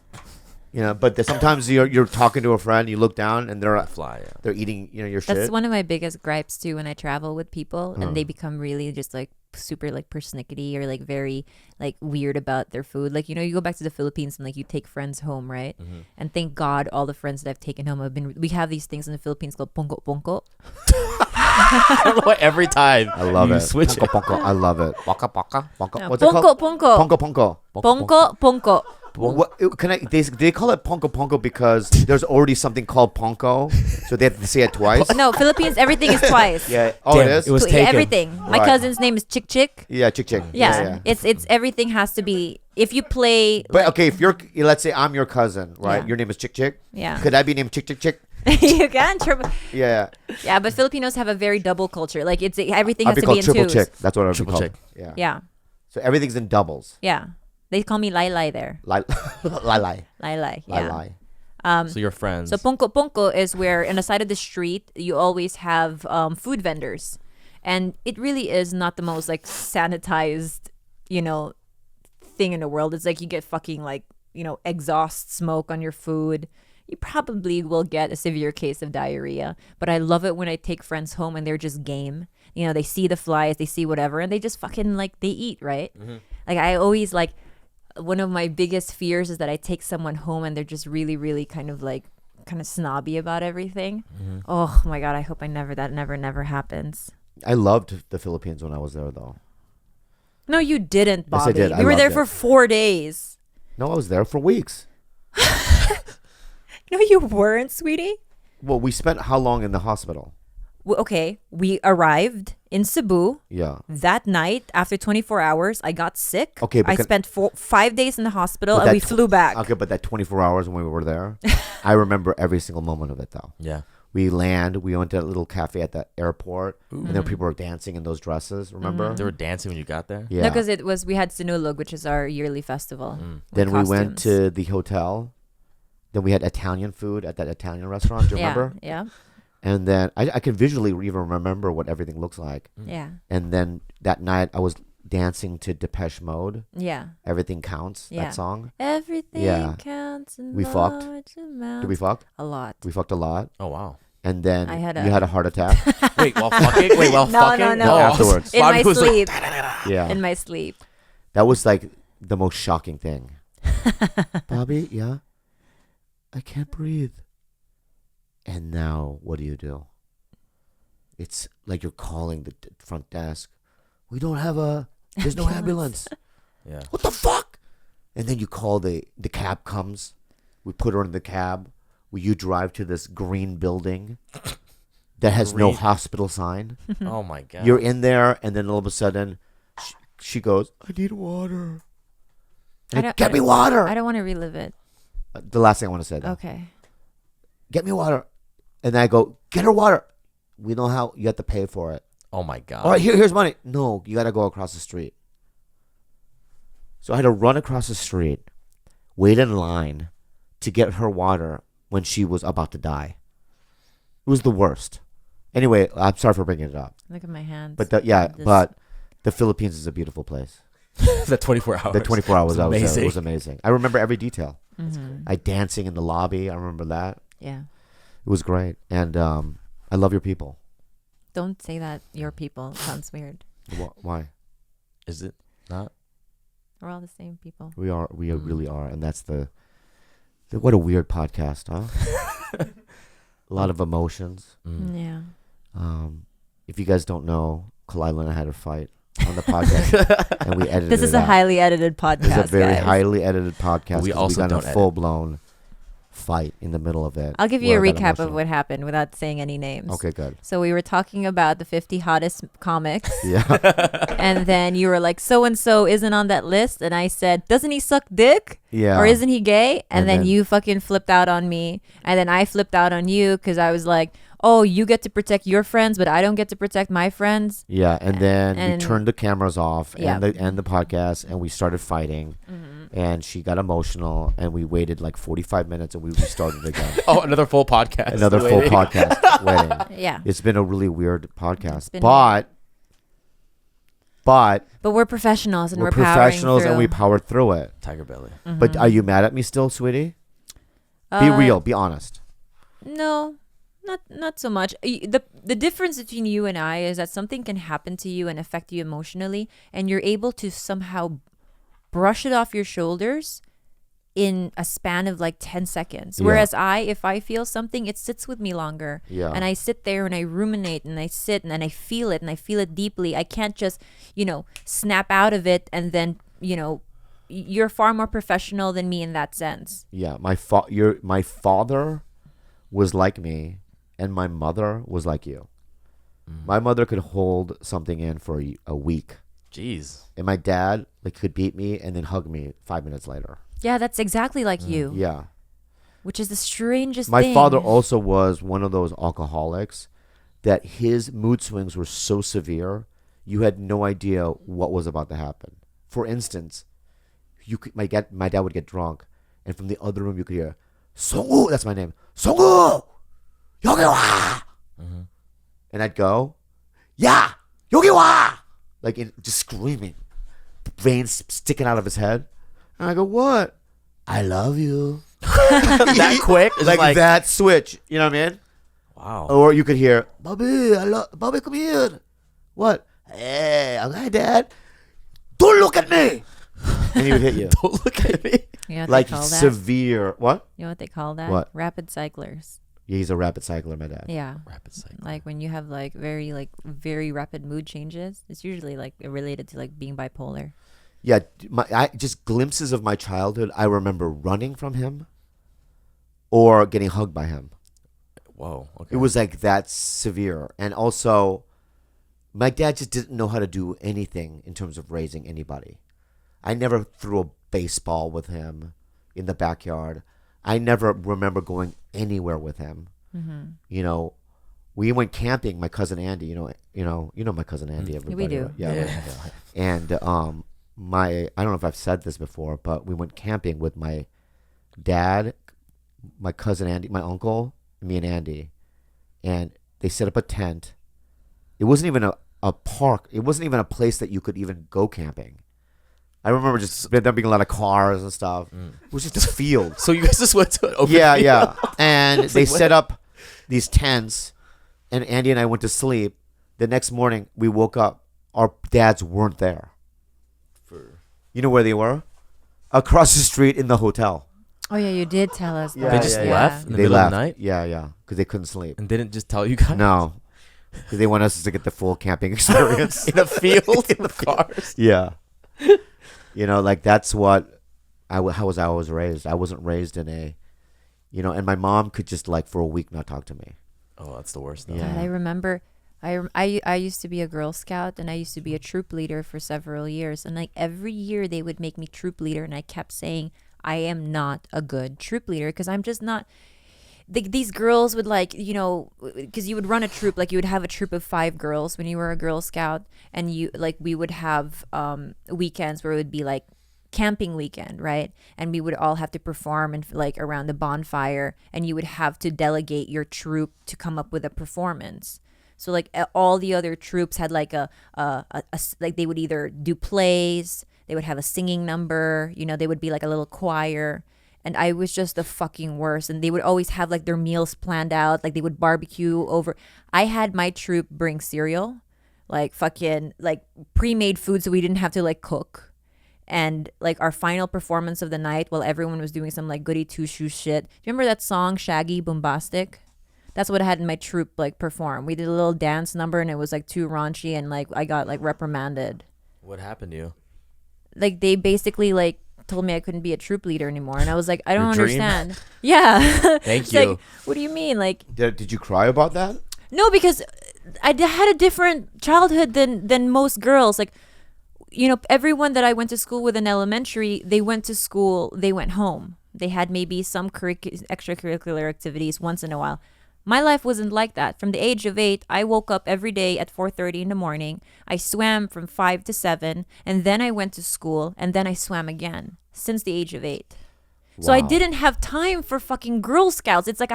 But sometimes you're talking to a friend, you look down, and they're fly. Yeah. they're eating your That's shit. one of my biggest gripes too when I travel with people Uh-huh. and they become really just like super like persnickety or like very like weird about their food. Like, you go back to the Philippines and like you take friends home, right? Mm-hmm. And thank God all the friends that I've taken home we have these things in the Philippines called pongko pongko. I don't know why every time I love you it. switch Ponko, it. ponko. I love it. Baka baka. Ponko. No, What's it called? pongko pongko. Ponko ponko. Pongko pongko. What, they call it ponko ponko because there's already something called ponko, so they have to say it twice. No, Philippines everything is twice. Yeah. Oh, Damn, it is. it was Yeah, taken. everything. My Right. cousin's name is Chick Chick. Yeah, chick chick. Yeah. It's everything has to be if you play But okay, if let's say I'm your cousin, right? Yeah. Your name is Chick Chick. Yeah. Could I be named Chick Chick Chick? you can Yeah. Yeah, but Filipinos have a very double culture. Like everything I'd has be to be called in Triple twos. Chick. That's what I'd be Triple called. chick. Yeah. Yeah. So everything's in doubles. Yeah. They call me Lai Lai there. Lai lai lai Lai Lai. lai Yeah. lai. So your friends. So Pongko Pongko is where on the side of the street you always have food vendors. And it really is not the most like sanitized, thing in the world. It's like you get fucking like, exhaust smoke on your food. You probably will get a severe case of diarrhea. But I love it when I take friends home and they're just game. They see the flies, they see whatever, and they just fucking like they eat, right? Like I always like one of my biggest fears is that I take someone home and they're just really, really kind of snobby about everything. Oh my God, I hope that never happens. I loved the Philippines when I was there, though. No, you didn't, Yes, I Bobby. did. I We were there loved for it. 4 days. No, I was there for weeks. No, you weren't, sweetie. Well, we spent how long in the hospital? Okay, we arrived in Cebu. Yeah. That night, after 24 hours, I got sick. Okay, but I spent 5 days in the hospital But and we that flew back. Okay, but that 24 hours when we were there, I remember every single moment of it, though. yeah. We went to a little cafe at the airport, and then people were dancing in those dresses, remember? They were dancing when you got there. Yeah. No, because we had Sinulog, which is our yearly festival. with Then we went costumes. to the hotel. Then we had Italian food at that Italian restaurant. Do you remember? Yeah. And then I can visually even remember what everything looks like. Yeah. And then that night I was dancing to Depeche Mode. Yeah. Everything Counts. Yeah. That song. Everything Yeah. counts in We fucked. large amounts. Did we fuck? A lot. We fucked a lot. Oh wow. And then I had you had a heart attack. Wait, while fucking? Wait, while No, fucking? no. Afterwards. In my Bobby was like, sleep. Yeah. In my sleep. That was like the most shocking thing. Bobby, yeah? I can't breathe. And now what do? It's like you're calling the front desk. We don't have there's no ambulance. Yeah. What the fuck? And then you call the cab comes. We put her in the cab. You drive to this green building that has no Green. hospital sign. Oh my god. You're in there, and then all of a sudden, she goes, I need water. Get me water. I don't want to relive it. The last thing I want to say, though. Okay. Get me water. And then I go, get her water. We know how. You have to pay for it. Oh my god. All right, here's money. No, you got to go across the street. So I had to run across the street, wait in line to get her water when she was about to die. It was the worst. Anyway, I'm sorry for bringing it up. Look at my hands. But the Philippines is a beautiful place. The 24 hours. The 24 hours was I was there amazing. was amazing. I remember every detail. Mm-hmm. I dancing in the lobby. I remember that. Yeah. It was great. And I love your people. Don't say that. Your people sounds weird. Why? Is it not? We're all the same people. We really are. And that's what a weird podcast, huh? A lot of emotions. Yeah. If you guys don't know, Khalyla and I had a fight on the podcast, and we edited. This is a highly edited podcast. This is a very guys. highly edited podcast. We 'cause also got in don't a edit. full blown fight in the middle of it. I'll give you a where I got recap of emotional. what happened without saying any names. Okay, good. So we were talking about the 50 hottest comics. Yeah. And then you were like, so-and-so isn't on that list. And I said, doesn't he suck dick? Yeah. Or isn't he gay? And, And then then- you fucking flipped out on me. And then I flipped out on you because I was like, oh, you get to protect your friends, but I don't get to protect my friends. Yeah, and then we And- turned the cameras off Yeah. and the podcast, and we started fighting. And she got emotional, and we waited like 45 minutes, and we restarted again. Oh, another full podcast. Another full Waiting. podcast waiting. Yeah. It's been a really weird podcast, been but But we're professionals and we're we're powering professionals and through. we powered through it. TigerBelly. But are you mad at me still, sweetie? Be real. Be honest. No, not so much. The difference between you and I is that something can happen to you and affect you emotionally, and you're able to somehow brush it off your shoulders in a span of like 10 seconds. Yeah. Whereas if I feel something, it sits with me longer. Yeah. And I sit there and I ruminate and I sit and I feel it and I feel it deeply. I can't just, snap out of it and then, you're far more professional than me in that sense. Yeah, my father was like me, and my mother was like you. My mother could hold something in for a week, Jeez. and my dad could beat me and then hug me 5 minutes later. Yeah, that's exactly like you. Yeah, Which is the strangest my thing. father also was one of those alcoholics that his mood swings were so severe, you had no idea what was about to happen. For instance, my dad would get drunk, and from the other room you could hear, "Songu," that's my name, "Songu, 여기 와." And I'd go, "Yeah, 여기 와," just screaming, veins sticking out of his head. And I go, "What? I love you." That quick? Is it like that switch, you know what I mean? Wow. Or you could hear, Bobby, Bobby, come here. What? Hey, okay, Dad. Don't look at me. And he would hit you. Don't look at me. You know what Like they call that? severe. What? You know what they call that? What? Rapid cyclers. Yeah, he's a rapid cycler, my dad. Yeah. Rapid cycle. Like when you have very rapid mood changes, it's usually related to being bipolar. Yeah, just glimpses of my childhood. I remember running from him or getting hugged by him. Whoa. Okay. It was like that severe. And also, my dad just didn't know how to do anything in terms of raising anybody. I never threw a baseball with him in the backyard. I never remember going anywhere with him. Mm-hmm. We went camping. My cousin Andy. You know my cousin Andy. Everybody, do. right? Yeah. And I don't know if I've said this before, but we went camping with my dad, my cousin Andy, my uncle, me and Andy, and they set up a tent. It wasn't even a park. It wasn't even a place that you could even go camping. I remember just there being a lot of cars and stuff. It was just a field. So you guys just went to an open Yeah, field? yeah. And It's they like, set up these tents, and Andy and I went to sleep. The next morning, we woke up. Our dads weren't there. You know where they were? Across the street in the hotel. Oh yeah, you did tell us. Yeah, that. They just yeah. left in the They middle left. of the night Yeah, yeah. Because they couldn't sleep. and didn't just tell you guys? No. Because they want us to get the full camping experience. In a field in the cars. Yeah. Like that's what how was I was raised. I wasn't raised in a, and my mom could just like for a week not talk to me. Oh, that's the worst. Though. Yeah. God, I remember. I used to be a Girl Scout, and I used to be a troop leader for several years. And like every year they would make me troop leader, and I kept saying I am not a good troop leader because I'm just not. These girls would because you would run a troop, like you would have a troop of 5 girls when you were a Girl Scout, and we would have weekends where it would be like camping weekend, right? And we would all have to perform and like around the bonfire, and you would have to delegate your troop to come up with a performance. So like all the other troops had like a like they would either do plays, they would have a singing number, they would be like a little choir. And I was just the fucking worst. And they would always have like their meals planned out, like they would barbecue over. I had my troop bring cereal, like fucking like pre-made food, so we didn't have to like cook. And like our final performance of the night, while everyone was doing some like goody two shoes shit. Do you remember that song Shaggy Bombastic? That's what I had in my troop like perform. We did a little dance number, and it was like too raunchy, and like I got like reprimanded. What happened to you? Like they basically like told me I couldn't be a troop leader anymore, and I was like, I don't Your dream? understand. Yeah. Thank It's you. like, what do you mean? Like, Did you cry about that? no, because had a different childhood than most girls. Like, everyone that I went to school with in elementary, they went to school, they went home. They had maybe some extracurricular activities once in a while. My life wasn't like that. From the age of 8, I woke up every day at 4:30 in the morning. I swam from 5 to 7, and then I went to school, and then I swam again since the age of 8. So I Wow. didn't have time for fucking Girl Scouts. It's like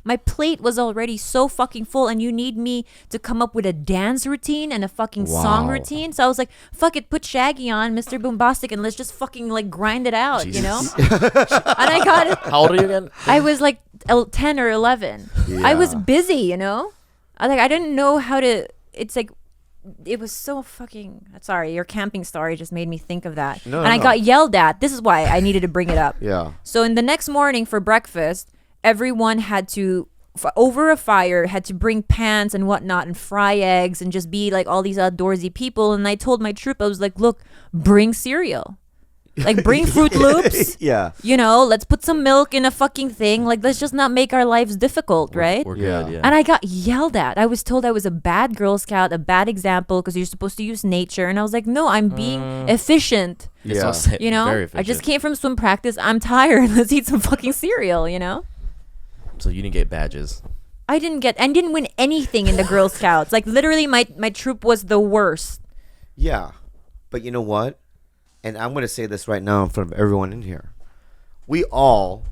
my plate was already so fucking full, and you need me to come up with a dance routine and a fucking song Wow. routine. So I was like, fuck it, put Shaggy on, Mr. Bombastic, and let's just fucking like grind it out, Jesus. And I got it. How old are you again? I was like 10 or 11. I was Yeah. busy, I didn't know how to. It's like it was so fucking. Sorry, your camping story just made me think of that. No, and I no. got yelled at. This is why I needed to bring it up. Yeah. So in the next morning for breakfast, everyone had to over a fire had to bring pans and whatnot and fry eggs and just be like all these outdoorsy people. And I told my troop, I was like, look, bring cereal. Like bring Fruit Loops. Yeah. Let's put some milk in a fucking thing. Like, let's just not make our lives difficult, right? We're Yeah. good, yeah. And I got yelled at. I was told I was a bad Girl Scout, a bad example, because you're supposed to use nature. And I was like, no, I'm being efficient. It's Yeah. also You know, very I just efficient. came from swim practice. I'm tired. Let's eat some fucking cereal. So you didn't get badges. I didn't win anything in the Girl Scouts. Like literally, my troop was the worst. Yeah. But you know what? And I'm going to say this right now in front of everyone in here. We all,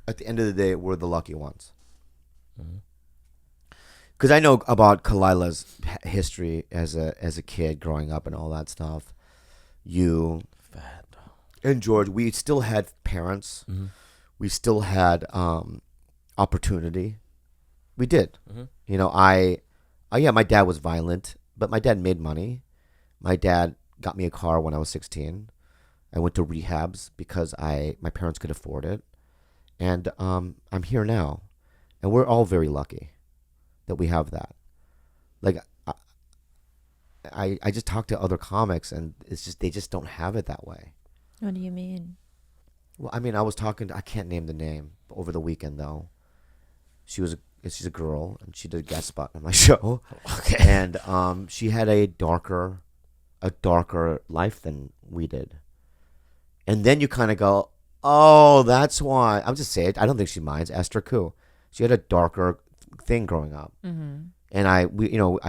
at the end of the day, were the lucky ones. Because I know about Khalyla's history as a kid growing up and all that stuff. You Fat. and George, we still had parents. We still had opportunity. We did. My dad was violent, but my dad made money. My dad got me a car when I was 16. I went to rehabs because my parents could afford it. And I'm here now. And we're all very lucky that we have that. Like, I just talk to other comics, and it's just they just don't have it that way. What do you mean? Well, I mean, I was talking to, I can't name the name, but over the weekend, though. She's a girl, and she did a guest spot on my show. Okay. And she had a darker life than we did. And then you kind of go, oh, that's why. I'll just say it. I don't think she minds. Esther Koo. She had a darker thing growing up. And I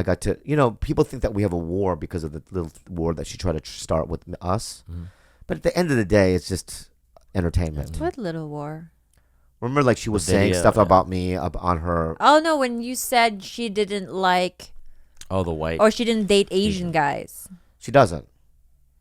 got to, people think that we have a war because of the little war that she tried to start with us. But at the end of the day, it's just entertainment. What little war? Remember, like she was The saying video, stuff yeah. about me on her. Oh no, when you said she didn't like Oh, the white. or she didn't date Asian guys. She doesn't.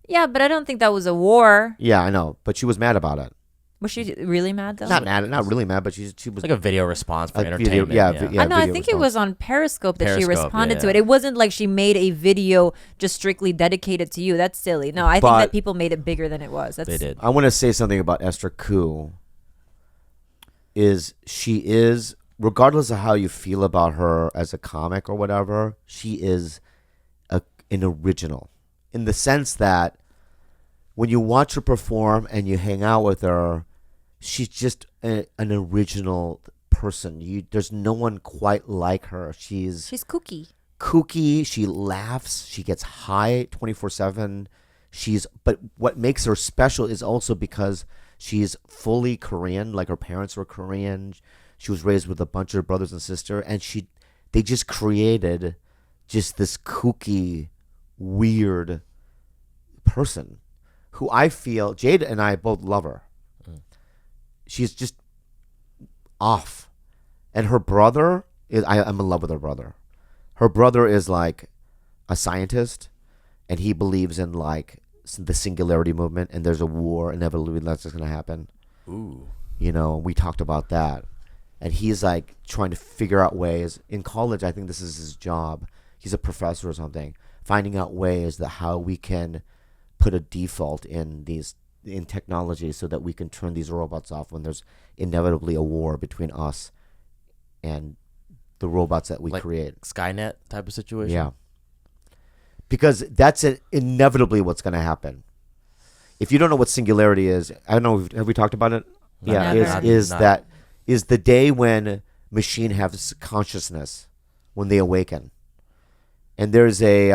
Yeah, but I don't think that was a war. Yeah, I know, but she was mad about it. Was she really mad though? Not really mad, but she was It's like a video response for a video- entertainment. yeah, yeah. yeah. I know. I video think it response. was on Periscope that she Periscope, responded to yeah. it. It wasn't like she made a video just strictly dedicated to you. That's silly. No, I think But- that people made it bigger than it was. That's, They did. I want to say something about Esther Koo. She is, regardless of how you feel about her as a comic or whatever, she is an original in the sense that when you watch her perform and you hang out with her, she's just an original person. There's no one quite like her. She's kooky. kooky. She laughs. She gets high 24/7. But what makes her special is also because she's fully Korean. Like her parents were Korean. She was raised with a bunch of brothers and sisters, and they just created just this kooky, weird person who I feel Jade and I both love her. She's just off. And her brother I'm in love with her brother. Her brother is like a scientist, and he believes in like the singularity movement, and there's a war inevitably that's going to happen. Ooh. You know, we talked about that. And he's like trying to figure out ways. In college, I think this is his job. He's a professor or something, finding out ways that how we can put a default in technology so that we can turn these robots off when there's inevitably a war between us and the robots that we Like create. Skynet type of situation. Yeah. Because that's inevitably what's going to happen. If you don't know what singularity is, I don't know, have we talked about it? No, Yeah, Never. is the day when machine has consciousness, when they awaken. And there's a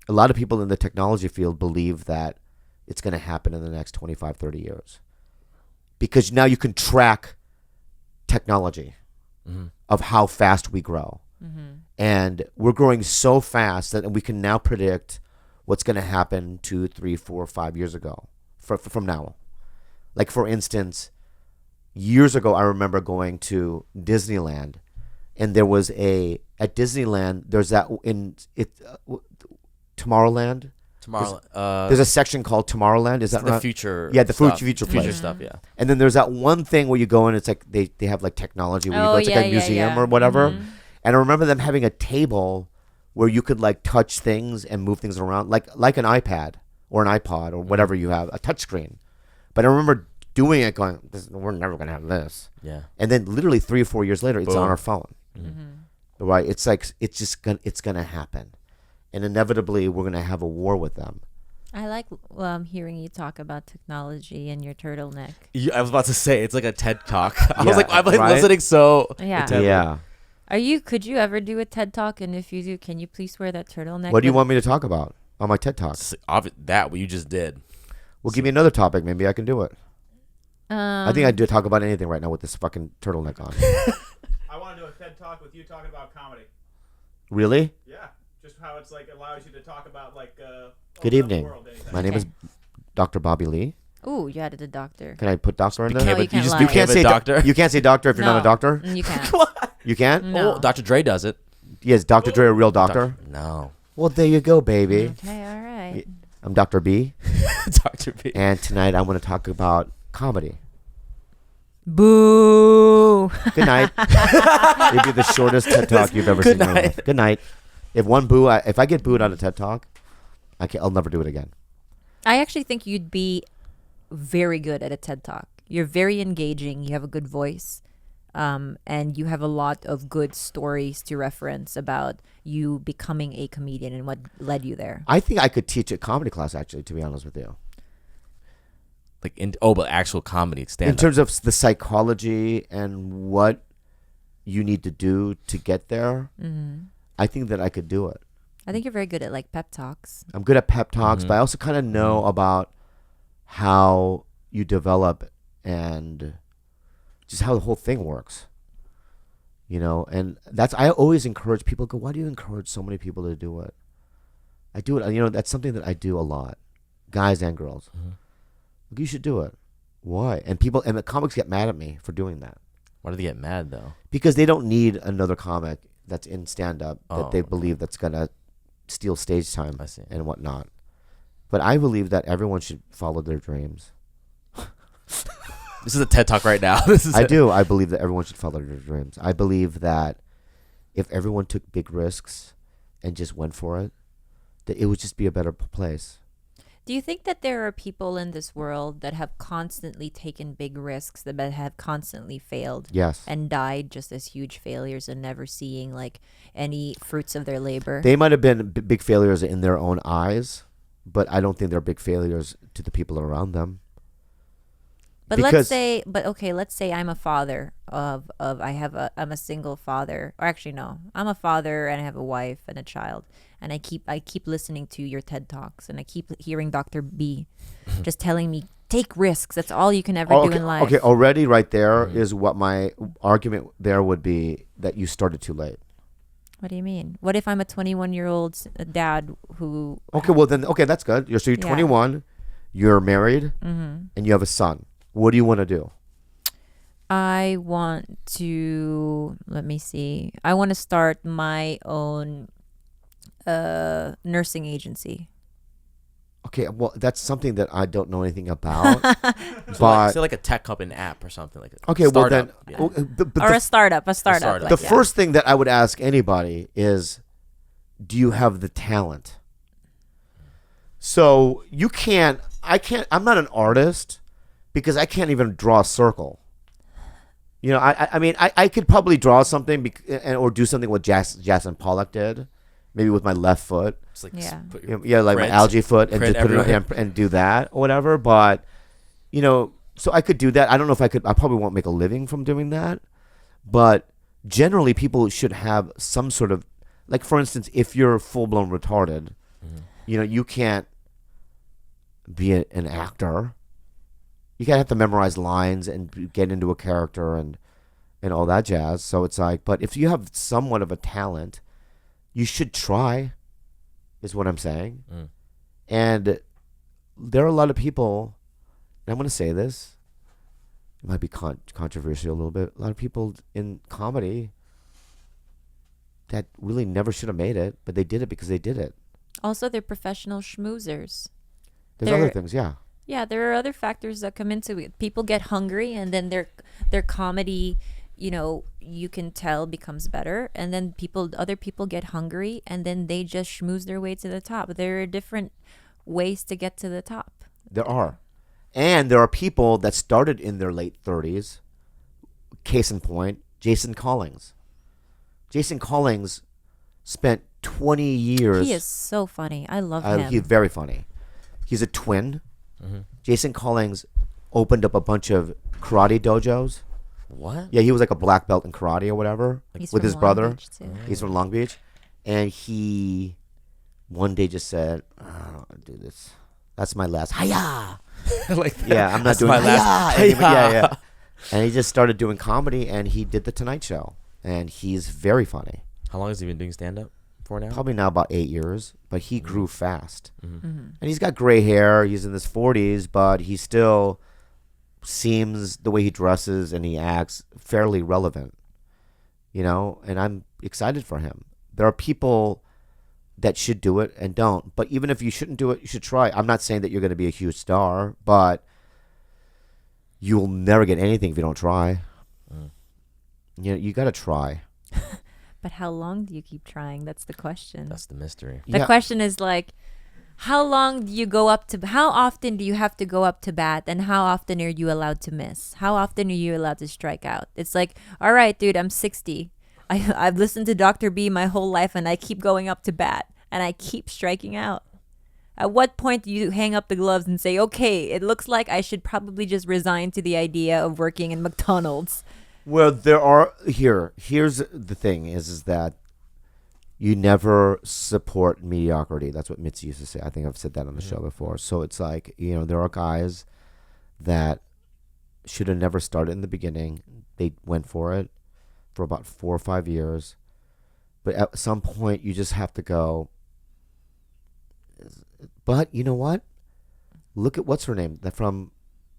lot of people in the technology field believe that it's going to happen in the next 25, 30 years. Because now you can track technology of how fast we grow. And we're growing so fast that we can now predict what's going to happen 2, 3, 4, 5 years ago from now. Like, for instance, years ago, I remember going to Disneyland, and there was at Disneyland, there's that Tomorrowland. There's a section called Tomorrowland. Is that the right? future? Yeah, the stuff. future Future place. stuff. Yeah. And then there's that one thing where you go and it's like they have like technology where you go. It's like a museum or whatever. And I remember them having a table where you could like touch things and move things around, like an iPad or an iPod or whatever you have, a touch screen. But I remember doing it, going, "We're never gonna have this." Yeah. And then literally 3 or 4 years later, it's Boom. on our phone. Right? It's like it's gonna happen, and inevitably we're gonna have a war with them. I like hearing you talk about technology and your turtleneck. I was about to say it's like a TED talk. I Yeah, was like, I'm like right? listening so. Yeah. intently. Yeah. Could you ever do a TED talk? And if you do, can you please wear that turtleneck? What do you want me to talk about on my TED Talk? That what you just did. Well, give me another topic. Maybe I can do it. I think I do talk about anything right now with this fucking turtleneck on. I want to do a TED Talk with you talking about comedy. Really? Yeah, just how it's like allows you to talk about like. Good evening. My name is Dr. Bobby Lee. Ooh, you added the doctor. Can I put doctor in there? No, you can't lie. You can't say doctor. You can't say doctor if you're not a doctor. You can't. You can't. No. Oh, Dr. Dre does it. Yes, Dr. Dre, a real doctor. No. Well, there you go, baby. Okay, all right. I'm Dr. B, Dr. B. and tonight I want to talk about comedy. Boo. Good night. It'd be the shortest TED Talk you've ever seen in your life. Good night. If I get booed out of TED Talk, I'll never do it again. I actually think you'd be very good at a TED Talk. You're very engaging. You have a good voice. And you have a lot of good stories to reference about you becoming a comedian and what led you there. I think I could teach a comedy class, actually, to be honest with you. But actual comedy stand In terms of the psychology and what you need to do to get there, I think that I could do it. I think you're very good at like pep talks. I'm good at pep talks, but I also kind of know about how you develop and just how the whole thing works. You know, and I always encourage people, go, why do you encourage so many people to do it? I do it, that's something that I do a lot, guys and girls. You should do it. Why? And people and the comics get mad at me for doing that Why do they get mad though? because they don't need another comic that's in stand up that they okay. believe that's gonna steal stage time I see. and whatnot. But I believe that everyone should follow their dreams. This is a TED Talk right now. This is I do. I believe that everyone should follow their dreams. I believe that if everyone took big risks and just went for it, that it would just be a better place. Do you think that there are people in this world that have constantly taken big risks that have constantly failed Yes. and died just as huge failures and never seeing like any fruits of their labor? They might have been big failures in their own eyes, but I don't think they're big failures to the people around them. But Because- let's say I'm a father of I'm a single father, or actually no, I'm a father and I have a wife and a child, and I keep listening to your TED Talks and I keep hearing Dr. B just telling me take risks. That's all you can ever do in life. Okay, already right there is what my argument there would be that you started too late. What do you mean? What if I'm a 21-year-old dad who? Okay, well then, that's good. You're Yeah. 21, you're married, and you have a son. What do you want to do? I want to, let me see. I want to start my own nursing agency. Okay, well, that's something that I don't know anything about. So but say like a tech company app or something like. okay, well then, startup. Yeah. but Or a startup. startup. Like, the yeah. first thing that I would ask anybody is, do you have the talent? So I'm not an artist because I can't even draw a circle. You know, I mean, I could probably draw something or do something what Jackson Pollock did, maybe with my left foot. Just like Yeah. put your Like print- my algae foot and print just put it everywhere. and do that or whatever. But, you know, so I could do that. I don't know if I probably won't make a living from doing that. But generally, people should have some sort of, like, for instance, if you're full-blown retarded, you know, you can't be an actor. You gotta have to memorize lines and get into a character and all that jazz. So it's like, but if you have somewhat of a talent, you should try, is what I'm saying. And there are a lot of people, and I'm going to say this, it might be controversial a little bit, a lot of people in comedy that really never should have made it, but they did it because they did it. Also, they're professional schmoozers. There's They're- other things, yeah. Yeah, there are other factors that come into it. People get hungry, and then their comedy, you know, you can tell becomes better. And then other people get hungry, and then they just schmooze their way to the top. There are different ways to get to the top. There are. And there are people that started in their late 30s. Case in point, Jason Collins. Jason Collins spent 20 years. He is so funny. I love him. He's very funny. He's a twin. Jason Collins opened up a bunch of karate dojos. What? Yeah, he was like a black belt in karate or whatever He's with from his Long brother. Beach, too. He's from Long Beach. And he one day just said, I don't want to do this. That's my last. Hiya! Like that. Yeah, I'm not That's doing my last. hiya. And Hiya. yeah. And he just started doing comedy and he did The Tonight Show. And he's very funny. How long has he been doing stand up for now? Probably now about 8 years, but he grew fast. Mm-hmm. And he's got gray hair. He's in his 40s, but he still seems, the way he dresses and he acts, fairly relevant. You know, and I'm excited for him. There are people that should do it and don't. But even if you shouldn't do it, you should try. I'm not saying that you're going to be a huge star, but you'll never get anything if you don't try. You know, you got to try. But how long do you keep trying? That's the question. That's the mystery. The question is like, how long do you go up to? How often do you have to go up to bat, and how often are you allowed to miss? How often are you allowed to strike out? It's like, all right, dude, I'm 60. I've listened to Dr. B my whole life, and I keep going up to bat, and I keep striking out. At what point do you hang up the gloves and say, okay, it looks like I should probably just resign to the idea of working in McDonald's? Well, there are here's the thing is that you never support mediocrity. That's what Mitzi used to say. I think I've said that on the show before. So it's like, you know, there are guys that should have never started in the beginning. They went for it for about 4 or 5 years. But at some point you just have to go, but you know what? Look at what's her name?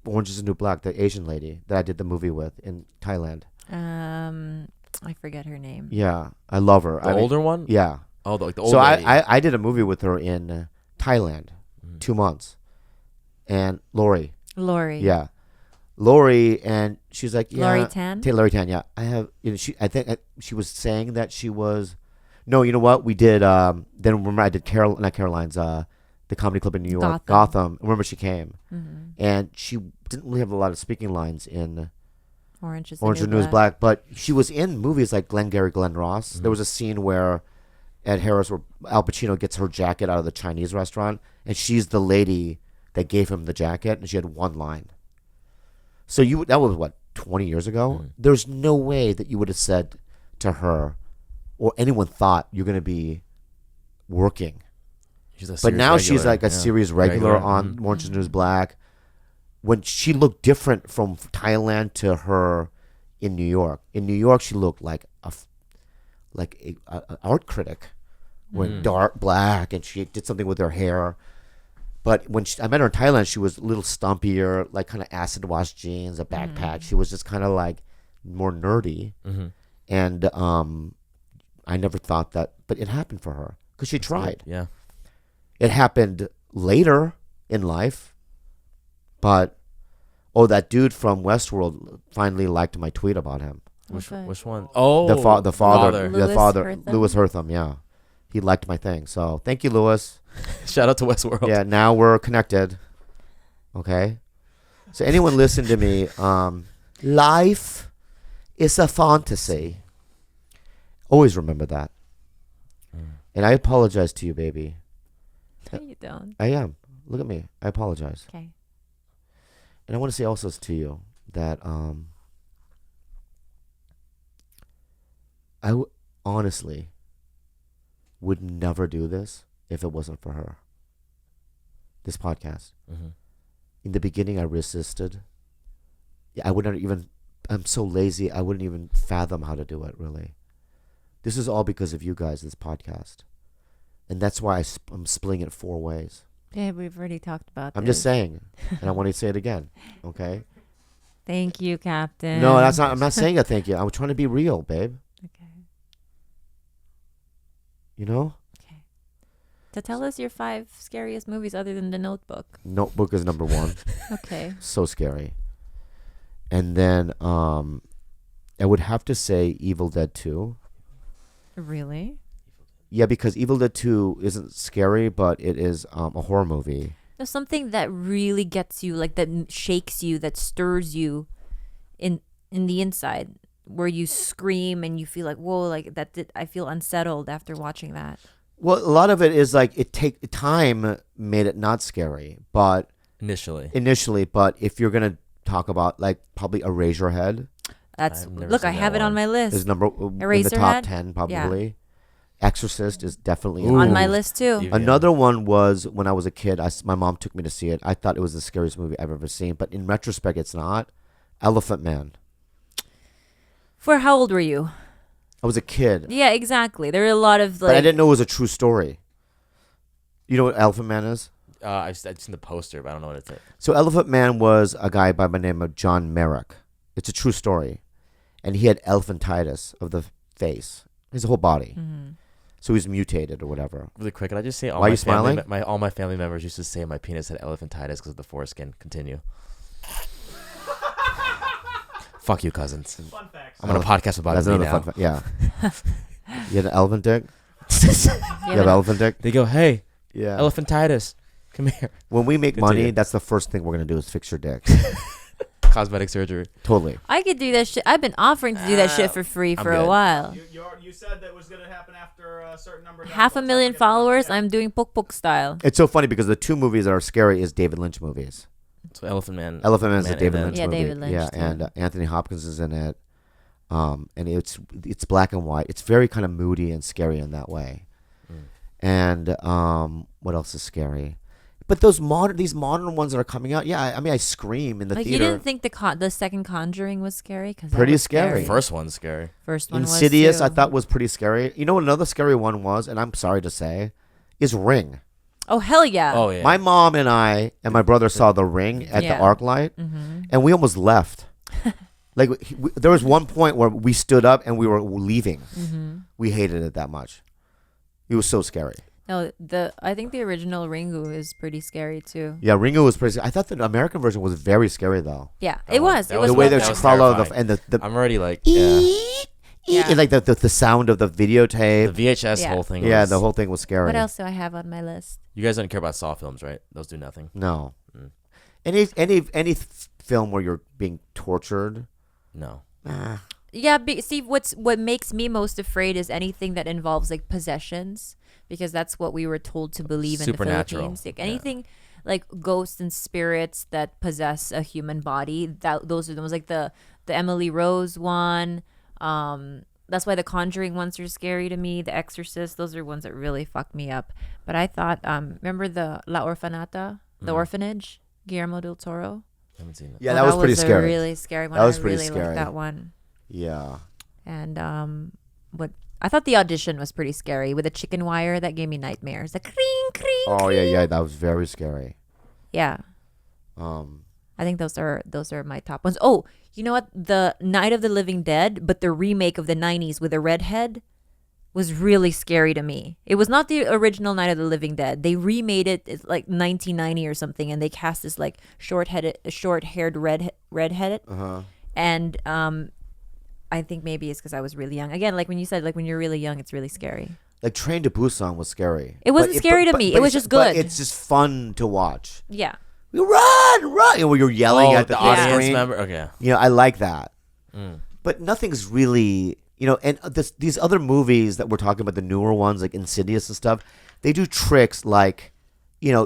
Orange is the New Black, the Asian lady that I did the movie with in Thailand. I forget her name. Yeah, I love her. The older one? Yeah. Oh, the old So lady. I did a movie with her in Thailand, 2 months, and Lori. Yeah, Lori, and she's like, yeah, Lori Tan? Lori Tan. Yeah, I have. You know, I think she was saying that she was. No, you know what? We did. Then remember, I did not Caroline's. The comedy club in New York, Gotham. Remember, she came, and she didn't really have a lot of speaking lines in Orange is the New Black, but she was in movies like Glengarry Glen Ross. There was a scene where at Harris where Al Pacino gets her jacket out of the Chinese restaurant, and she's the lady that gave him the jacket, and she had one line. So that was what, 20 years ago? There's no way that you would have said to her or anyone thought you're going to be working. But now she's like a series regular on Orange is the New Black. When she looked different from Thailand to her in New York. In New York, she looked like a art critic, wearing dark black, and she did something with her hair. But when I met her in Thailand, she was a little stumpier, like kind of acid wash jeans, a backpack. She was just kind of like more nerdy, and I never thought that, but it happened for her because she tried. Yeah. It happened later in life, but that dude from Westworld finally liked my tweet about him. Which one? Oh, the father, Hertham? Louis Hertham. Yeah, he liked my thing. So thank you, Louis. Shout out to Westworld. Yeah, now we're connected. Okay, so anyone listen to me? Life is a fantasy. Always remember that. And I apologize to you, baby. No, you don't. I am. Look at me. I apologize. Okay. And I want to say also to you that I honestly would never do this if it wasn't for her. This podcast. In the beginning, I resisted. Yeah, I wouldn't even. I'm so lazy. I wouldn't even fathom how to do it. Really, this is all because of you guys. This podcast, and that's why I'm splitting it 4 ways. Yeah, we've already talked about I'm this. just saying, and I want to say it again. Okay. Thank you, Captain. No, that's not. I'm not saying a thank you. I'm trying to be real, babe. Okay. You know. Okay. So tell us your 5 scariest movies other than The Notebook. Notebook is number 1. Okay. So scary. And then I would have to say Evil Dead 2. Really? Yeah, because Evil Dead 2 isn't scary, but it is a horror movie. There's something that really gets you, like that shakes you, that stirs you in the inside, where you scream and you feel like, whoa, like I feel unsettled after watching that. Well, a lot of it is like time made it not scary, but initially, but if you're gonna talk about like probably Eraserhead, Look, I have it on my list. is in the Eraserhead? top 10 probably. Yeah. Exorcist is definitely on my list too. Another one was when I was a kid. My mom took me to see it. I thought it was the scariest movie I've ever seen, but in retrospect, it's not. Elephant Man. For how old were you? I was a kid. Yeah, exactly. There are a lot of like. But I didn't know it was a true story. You know what Elephant Man is? I've seen the poster, but I don't know what it's. So Elephant Man was a guy by the name of John Merrick. It's a true story, and he had elephantitis of the face, his whole body. Mm-hmm. So he's mutated or whatever. Really quick, can I just say Why are you smiling? All my family members used to say my penis had elephantitis because of the foreskin. Continue. Fuck you, cousins. Fun facts. I'm on a podcast about That's it another now. fun fact. Yeah. You had an elephant dick? You have elephant dick? They go, hey, yeah. elephantitis. Come here. When we make money, that's the first thing we're going to do is fix your dick. Cosmetic surgery. Totally. I could do that shit. I've been offering to do that shit for free for a while. You said that was going to happen after a certain number of 500,000 followers. I'm doing Puk Puk style. It's so funny because the 2 movies that are scary is David Lynch movies. So Elephant Man. Elephant Man is a David Lynch yeah, movie. David Lynch. Yeah, too. and Anthony Hopkins is in it. And it's black and white. It's very kind of moody and scary in that way. And what else is scary? But these modern ones that are coming out, yeah, I mean, I scream in the theater. You didn't think the second Conjuring was scary? Cause pretty was scary. The first one's scary. First one Insidious, was too. I thought was pretty scary. You know what another scary one was, and I'm sorry to say, is Ring. Oh hell yeah. Oh yeah. My mom and I and my brother saw The Ring at the Yeah. ArcLight, and we almost left. Like there was one point where we stood up and we were leaving. We hated it that much. It was so scary. No, I think the original Ringu is pretty scary too. Yeah, Ringo was pretty. I thought the American version was very scary though. Yeah, That it was- was. that It was was The way well that that she was done. follow the terrifying. and the I'm already like, yeah. Yeah. like the sound of the videotape. The VHS Yeah. whole thing. Yeah, was- the whole thing was scary. What else do I have on my list? You guys don't care about Saw films, right? Those do nothing. No. Mm. Any film where you're being tortured. No. Yeah, see, what makes me most afraid is anything that involves like possessions, because that's what we were told to believe in the Supernatural. Philippines. Like Yeah. anything like ghosts and spirits that possess a human body. Those are the ones, like the Emily Rose one. That's why the Conjuring ones are scary to me. The Exorcist, those are ones that really fuck me up. But I thought, remember the La Orfanata, the orphanage, Guillermo del Toro. I haven't seen it. Yeah, that was pretty a scary. really scary one. That was I pretty really scary. liked that one. Yeah. And what I thought the audition was pretty scary with the chicken wire. That gave me nightmares. The cring cring. Oh yeah, that was very scary. Yeah, Um, I think those are my top ones. Oh, you know what? The Night of the Living Dead, but the remake of the '90s with a redhead was really scary to me. It was not the original Night of the Living Dead. They remade it. It's like 1990 or something, and they cast this like short-haired redhead. And I think maybe it's because I was really young. Again, like when you said, like when you're really young, it's really scary. like Train to Busan was scary. It wasn't scary to me. It was just But good. it's just fun to watch. Yeah. You run! And when you're yelling at the Oh, audience on-screen. member. Okay. You know, I like that. Mm. But nothing's really, and these other movies that we're talking about, the newer ones like Insidious and stuff, they do tricks like,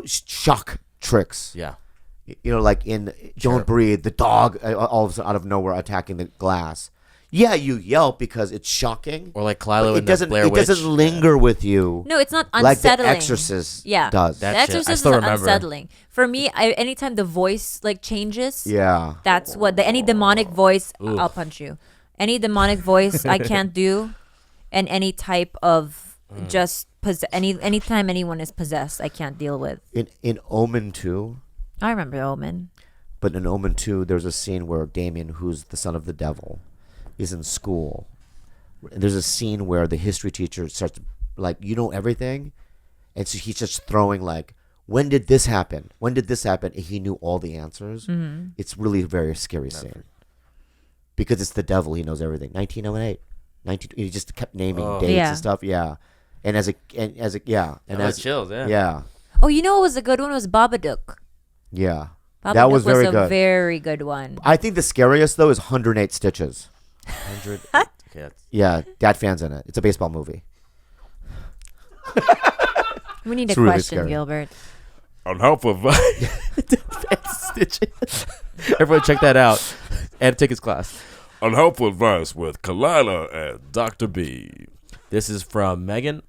shock tricks. Yeah. Like in Don't Breathe, the dog all of a sudden out of nowhere attacking the glass. Yeah, you yelp because it's shocking. Or like but Khalyla with the Blair it Witch. doesn't linger with you. No, it's not like unsettling. The Exorcist Yeah. does. That The shit, I Exorcist still is remember. unsettling. For me, anytime the voice like changes, Yeah. that's what any demonic voice. Oof. I'll punch you. Any demonic voice I can't do, and any type of just anytime anyone is possessed, I can't deal with. In Omen 2, I remember Omen. but in Omen 2, there's a scene where Damien, who's the son of the devil, is in school. And there's a scene where the history teacher starts like, you know everything, and so he's just throwing like, when did this happen? When did this happen? And he knew all the answers. It's really a very scary scene because it's the devil. He knows everything. 1908, he just kept naming dates Yeah. and stuff. Yeah, and as Chills, yeah. yeah, Oh, you know what was a good one? Was Babadook. yeah. Babadook That was very a good. very good one. I think the scariest though is 108 Stitches. 100. Okay, that's- Yeah, Dad Fan's in it. It's a baseball movie. We need It's a really question, scary. Gilbert. Unhelpful. Everyone check that out. And tickets class. Unhelpful advice with Khalyla and Dr. B. This is from Megan.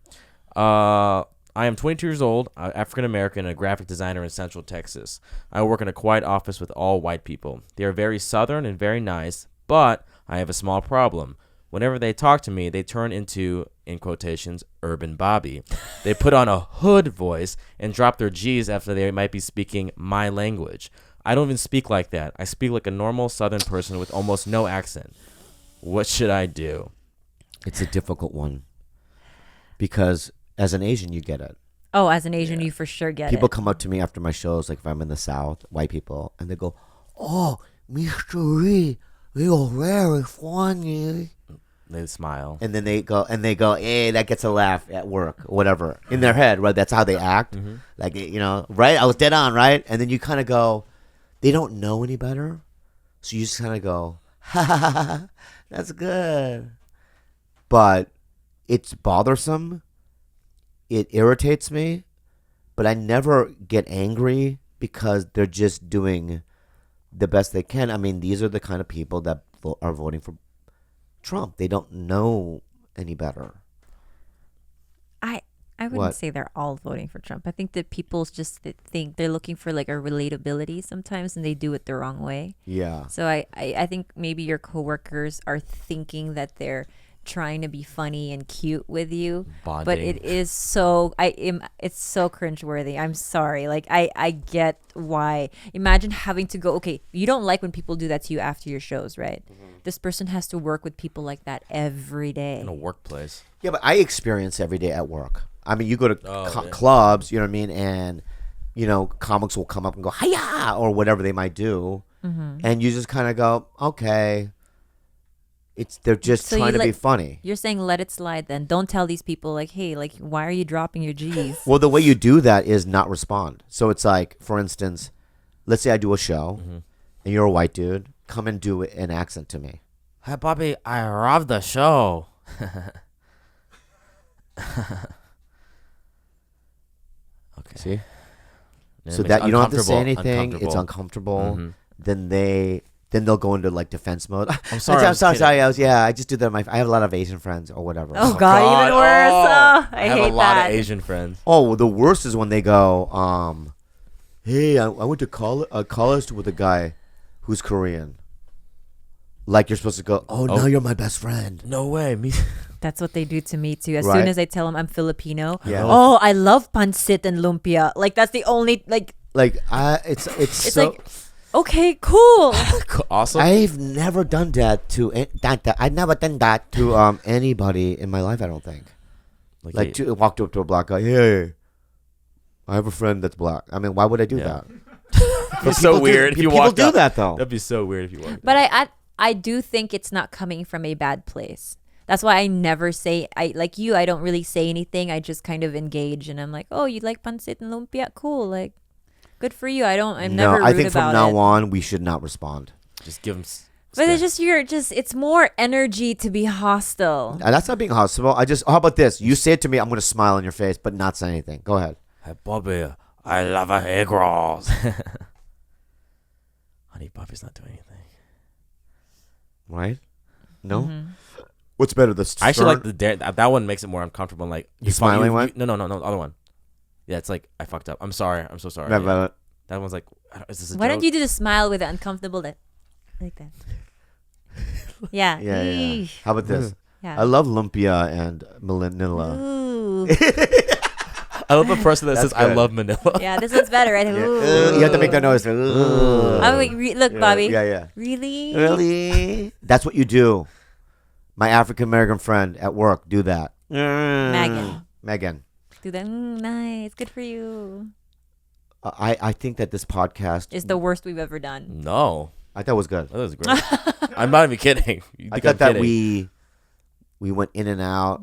I am 22 years old, African American, and a graphic designer in Central Texas. I work in a quiet office with all white people. They are very southern and very nice, but I have a small problem. Whenever they talk to me, they turn into, in quotations, urban Bobby. They put on a hood voice and drop their G's after they might be speaking my language. I don't even speak like that. I speak like a normal southern person with almost no accent. What should I do? It's a difficult one because as an Asian, you get it. Oh, as an Asian, you for sure get People it. come up to me after my shows, like if I'm in the South, white people, and they go, "Oh, Mr. Lee, you're very funny." They smile. And then they go, "Hey, that gets a laugh at work, or whatever." In their head, right? That's how they act. Like, right? I was dead on, right? And then you kind of go, they don't know any better, so you just kind of go, "Ha ha ha ha, that's good." But it's bothersome. It irritates me, but I never get angry because they're just doing the best they can. I mean, these are the kind of people that are voting for Trump. They don't know any better. I wouldn't What? say they're all voting for Trump. I think that people just think they're looking for like a relatability sometimes, and they do it the wrong way. Yeah. So I think maybe your coworkers are thinking that they're trying to be funny and cute with you, but Bonding. it is so it's so cringeworthy. I'm sorry. Like I get why. Imagine having to go. Okay, you don't like when people do that to you after your shows, right? This person has to work with people like that every day. In a workplace. Yeah, but I experience every day at work. I mean, you go to yeah. clubs, you know what I mean, and comics will come up and go hiya or whatever they might do, and you just kind of go, okay. They're just So trying you to be funny. You're saying let it slide then. Don't tell these people like, hey, like why are you dropping your G's? Well, the way you do that is not respond. So it's like, for instance, let's say I do a show, and you're a white dude. Come and do an accent to me. Hey, Bobby, I love the show. Okay. See? Yeah, So it makes that you don't have to say uncomfortable, anything. It's uncomfortable. Mhm. Then they'll go into like defense mode. I'm sorry. I'm sorry. I just do that. I have a lot of Asian friends or whatever. Oh God, even worse. Oh, I have hate a lot that. of Asian friends. Oh, well, the worst is when they go, hey, I went to college with a guy who's Korean. Like you're supposed to go, now you're my best friend. No way. Me. That's what they do to me too. As Right. soon as I tell them I'm Filipino, Yeah. oh, I love pancit and lumpia. Like that's the only like. It's It's so. like, okay, cool. Awesome. I've never done that to I've never done that to anybody in my life. I don't think. Like to walked up to a black guy. Hey, I have a friend that's black. I mean, why would I do Yeah. that? It's so weird if you People walked do up. that though. That'd be so weird if you walked. But I do think it's not coming from a bad place. That's why I never say I don't really say anything. I just kind of engage and I'm like, oh, you like pancit and lumpia? Cool. Like, good for you. I'm never rude I think about from now it. on we should not respond. Just give them. But it's just it's more energy to be hostile. And that's not being hostile. How about this? You say it to me, I'm gonna smile in your face, but not say anything. Go ahead. Hey, Bobby, I love egg rolls. Honey, Bobby's not doing anything. Right? No. Mm-hmm. What's better? I actually like the dare. That one makes it more uncomfortable. Like You smiling one? No, the other one. Yeah, it's like I fucked up. I'm sorry. I'm so sorry. Never Yeah. mind. That one's like, is this a Why joke? don't you do the smile with the uncomfortable like that? Yeah. Yeah. Eesh. How about this? Yeah. I love lumpia and Manila. Ooh. I love the person that That's says I good. love Manila. Yeah, this one's better, right? Yeah. Ooh. You have to make that noise. Ooh. I'm like, look, Yeah, Bobby. Yeah. Really? Really? That's what you do. My African American friend at work do that. Megan. Do that. Nice. Good for you. I think that this podcast It's the worst we've ever done. No, I thought was good. that was great. I'm not even kidding. You I think thought I'm that kidding. we went in and out.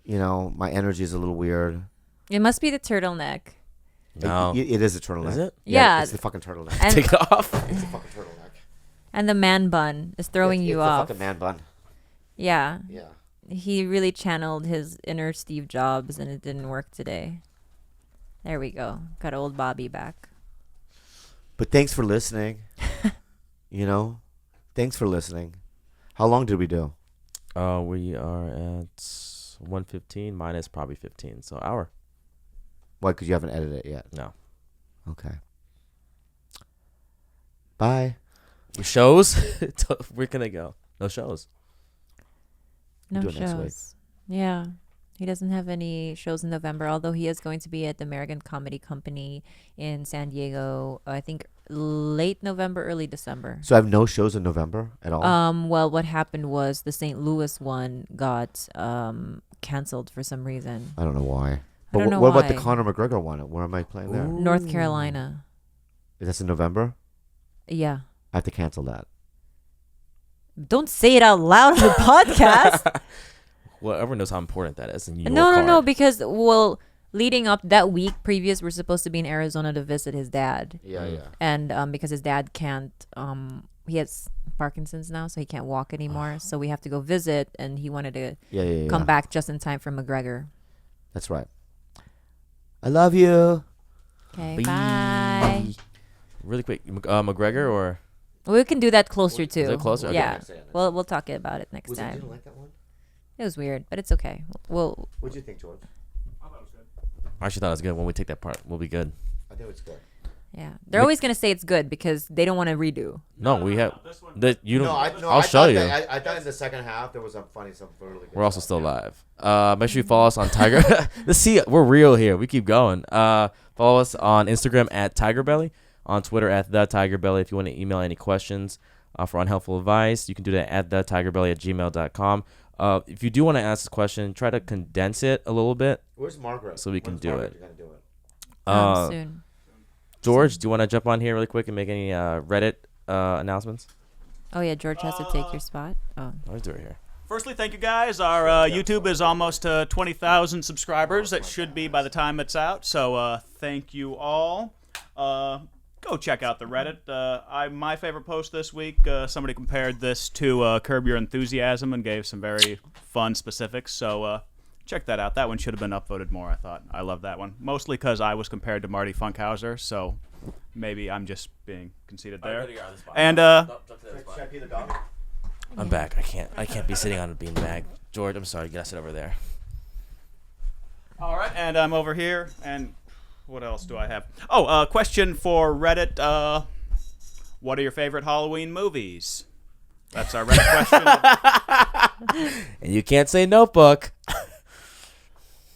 My energy is a little weird. It must be the turtleneck. No. It is a turtleneck. Is it? Yeah. It's the fucking turtleneck. And, Take it off. It's a fucking turtleneck. and the man bun is throwing you it's off. It's a fucking man bun. Yeah. Yeah. He really channeled his inner Steve Jobs and it didn't work today. There we go. Got old Bobby back. But thanks for listening. Thanks for listening. How long did we do? We are at 1:15 minus probably 15, so hour. Why? Because you haven't edited it yet. No. Okay. Bye. Shows? Where can I go? No shows. No Do it next week. shows. Yeah. He doesn't have any shows in November, although he is going to be at the American Comedy Company in San Diego, I think late November, early December. So I have no shows in November at all? Well, what happened was the St. Louis one got canceled for some reason. I don't know why. I But don't know what about the why. Conor McGregor one? Where am I playing there? North Carolina. That's in November? Yeah. I have to cancel that. Don't say it out loud on the podcast. Well, everyone knows how important that is. In your No, card. because leading up that week previous, we're supposed to be in Arizona to visit his dad, Yeah. and because his dad can't, he has Parkinson's now, so he can't walk anymore. So we have to go visit, and he wanted to Yeah. come back just in time for McGregor. That's right. I love you. Okay, bye. Really quick, McGregor or We can do that closer too. Is it closer? Okay. Yeah. We'll talk about it next time. like that one? It was weird, but it's okay. We'll What'd you think, George? I thought it was good. I actually thought it was good. When we take that part, we'll be good. I think it's good. Yeah, they're always gonna say it's good because they don't want to redo. No, we have. This one. You don't. No, I'll show you. I thought in the second half there was some really good. We're also still live. Make sure you follow us on Tiger. Let's see. We're real here. We keep going. Follow us on Instagram at TigerBelly, on Twitter at the TigerBelly. If you want to email any questions for unhelpful advice, you can do that at thetigerbelly@gmail.com. If you do want to ask a question, try to condense it a little bit. Where's Margaret? So we can do it. Gonna do it? Soon. George, do you want to jump on here really quick and make any Reddit announcements? Oh yeah, George has to take your spot. Oh. Let's do it here. Firstly, thank you guys. Our YouTube is almost 20,000 subscribers. It should be by the time it's out. So thank you all. Go check out the Reddit. My favorite post this week, somebody compared this to Curb Your Enthusiasm and gave some very fun specifics. So check that out. That one should have been upvoted more, I thought. I love that one. Mostly because I was compared to Marty Funkhauser, so maybe I'm just being conceited there. And Should I pee the dog? I'm back. I can't be sitting on a beanbag. George, I'm sorry. You gotta sit over there. all right, and I'm over here. And what else do I have? Oh, question for Reddit. What are your favorite Halloween movies? That's our Reddit question. And you can't say Notebook.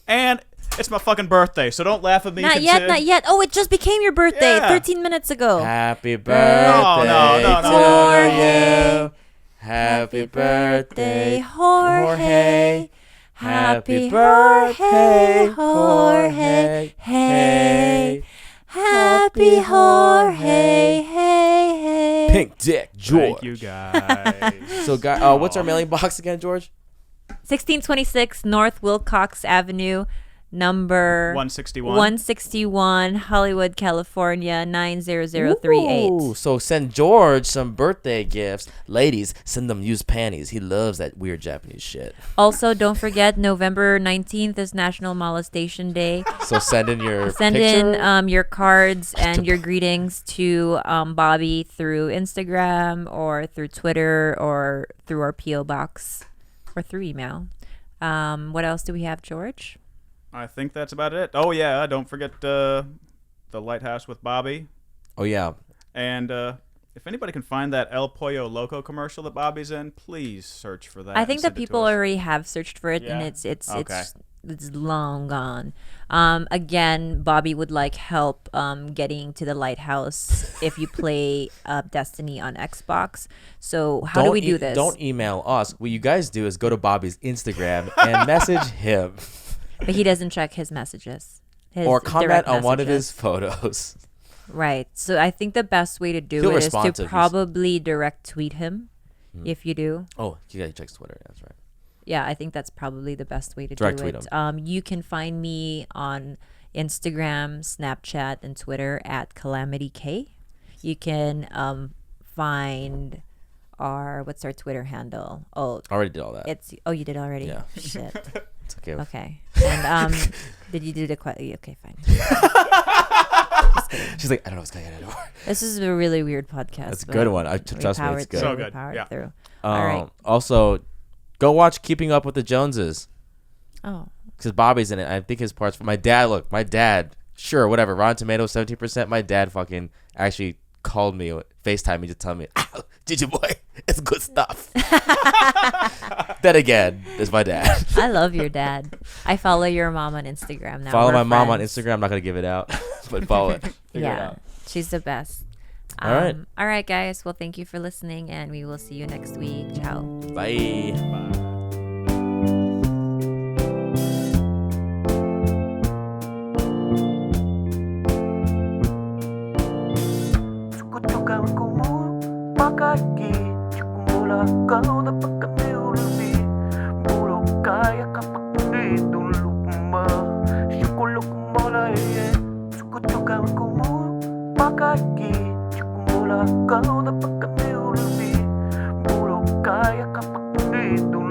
And it's my fucking birthday, so don't laugh at me. Not yet. Oh, it just became your birthday Yeah. 13 minutes ago. Happy birthday no. to you. Happy birthday, Jorge. Happy birthday, Jorge. Hey. Happy Jorge. Hey. Pink Dick George. Thank you, guys. So, what's our mailing box again, George? 1626 North Wilcox Avenue, number 161, Hollywood, California 90038. Ooh, so send George some birthday gifts. Ladies, send them used panties. He loves that weird Japanese shit. Also, don't forget November 19th is National Molestation Day. So send in your Send picture. in your cards and your greetings to Bobby through Instagram or through Twitter or through our P.O. box or through email. What else do we have, George? I think that's about it. Oh, yeah, don't forget the Lighthouse with Bobby. Oh, yeah. And if anybody can find that El Pollo Loco commercial that Bobby's in, please search for that. I think and that send it to people us. already have searched for it, and Yeah? Okay. it's long gone. Again, Bobby would like help getting to the lighthouse if you play Destiny on Xbox. So how do we do this? Don't email us. What you guys do is go to Bobby's Instagram and message him. But he doesn't check his messages. Or comment direct on one of messages. his photos. Right. So I think the best way to do He'll it is respond to to probably direct tweet him if you do. Oh, you gotta check his Twitter. That's right. Yeah, I think that's probably the best way to Direct do tweet it. You can find me on Instagram, Snapchat, and Twitter at CalamityK. You can find what's our Twitter handle? Oh, I already did all that. you did already? Yeah. Shit. It's okay. Okay. And did you do the okay, fine. She's like, I don't know what's going on anymore. This is a really weird podcast. That's a but good one. we Trust me, it's powered good. So through, good. we powered Yeah. through. All right. Also, go watch Keeping Up with the Joneses. Oh. Because Bobby's in it. I think his parts for my dad, sure, whatever. Rotten Tomatoes, 17%. My dad fucking actually called me, FaceTime me to tell me, Gigi boy, it's good stuff. Then again, is my dad. I love your dad. I follow your mom on Instagram now. Follow We're my mom on friends. Instagram. I'm not going to give it out, but follow it. Figure it Yeah. out. She's the best. All right. All right, guys. Well, thank you for listening, and we will see you next week. Ciao. Bye. Cukukan kumu pakaki Cikumula kau dapat kami ulubi Buruk kaya kapak di dulu ma Syukuluk mola ye Cukukan kumu pakaki Cikumula kau dapat kami ulubi Buruk kaya kapak di dulu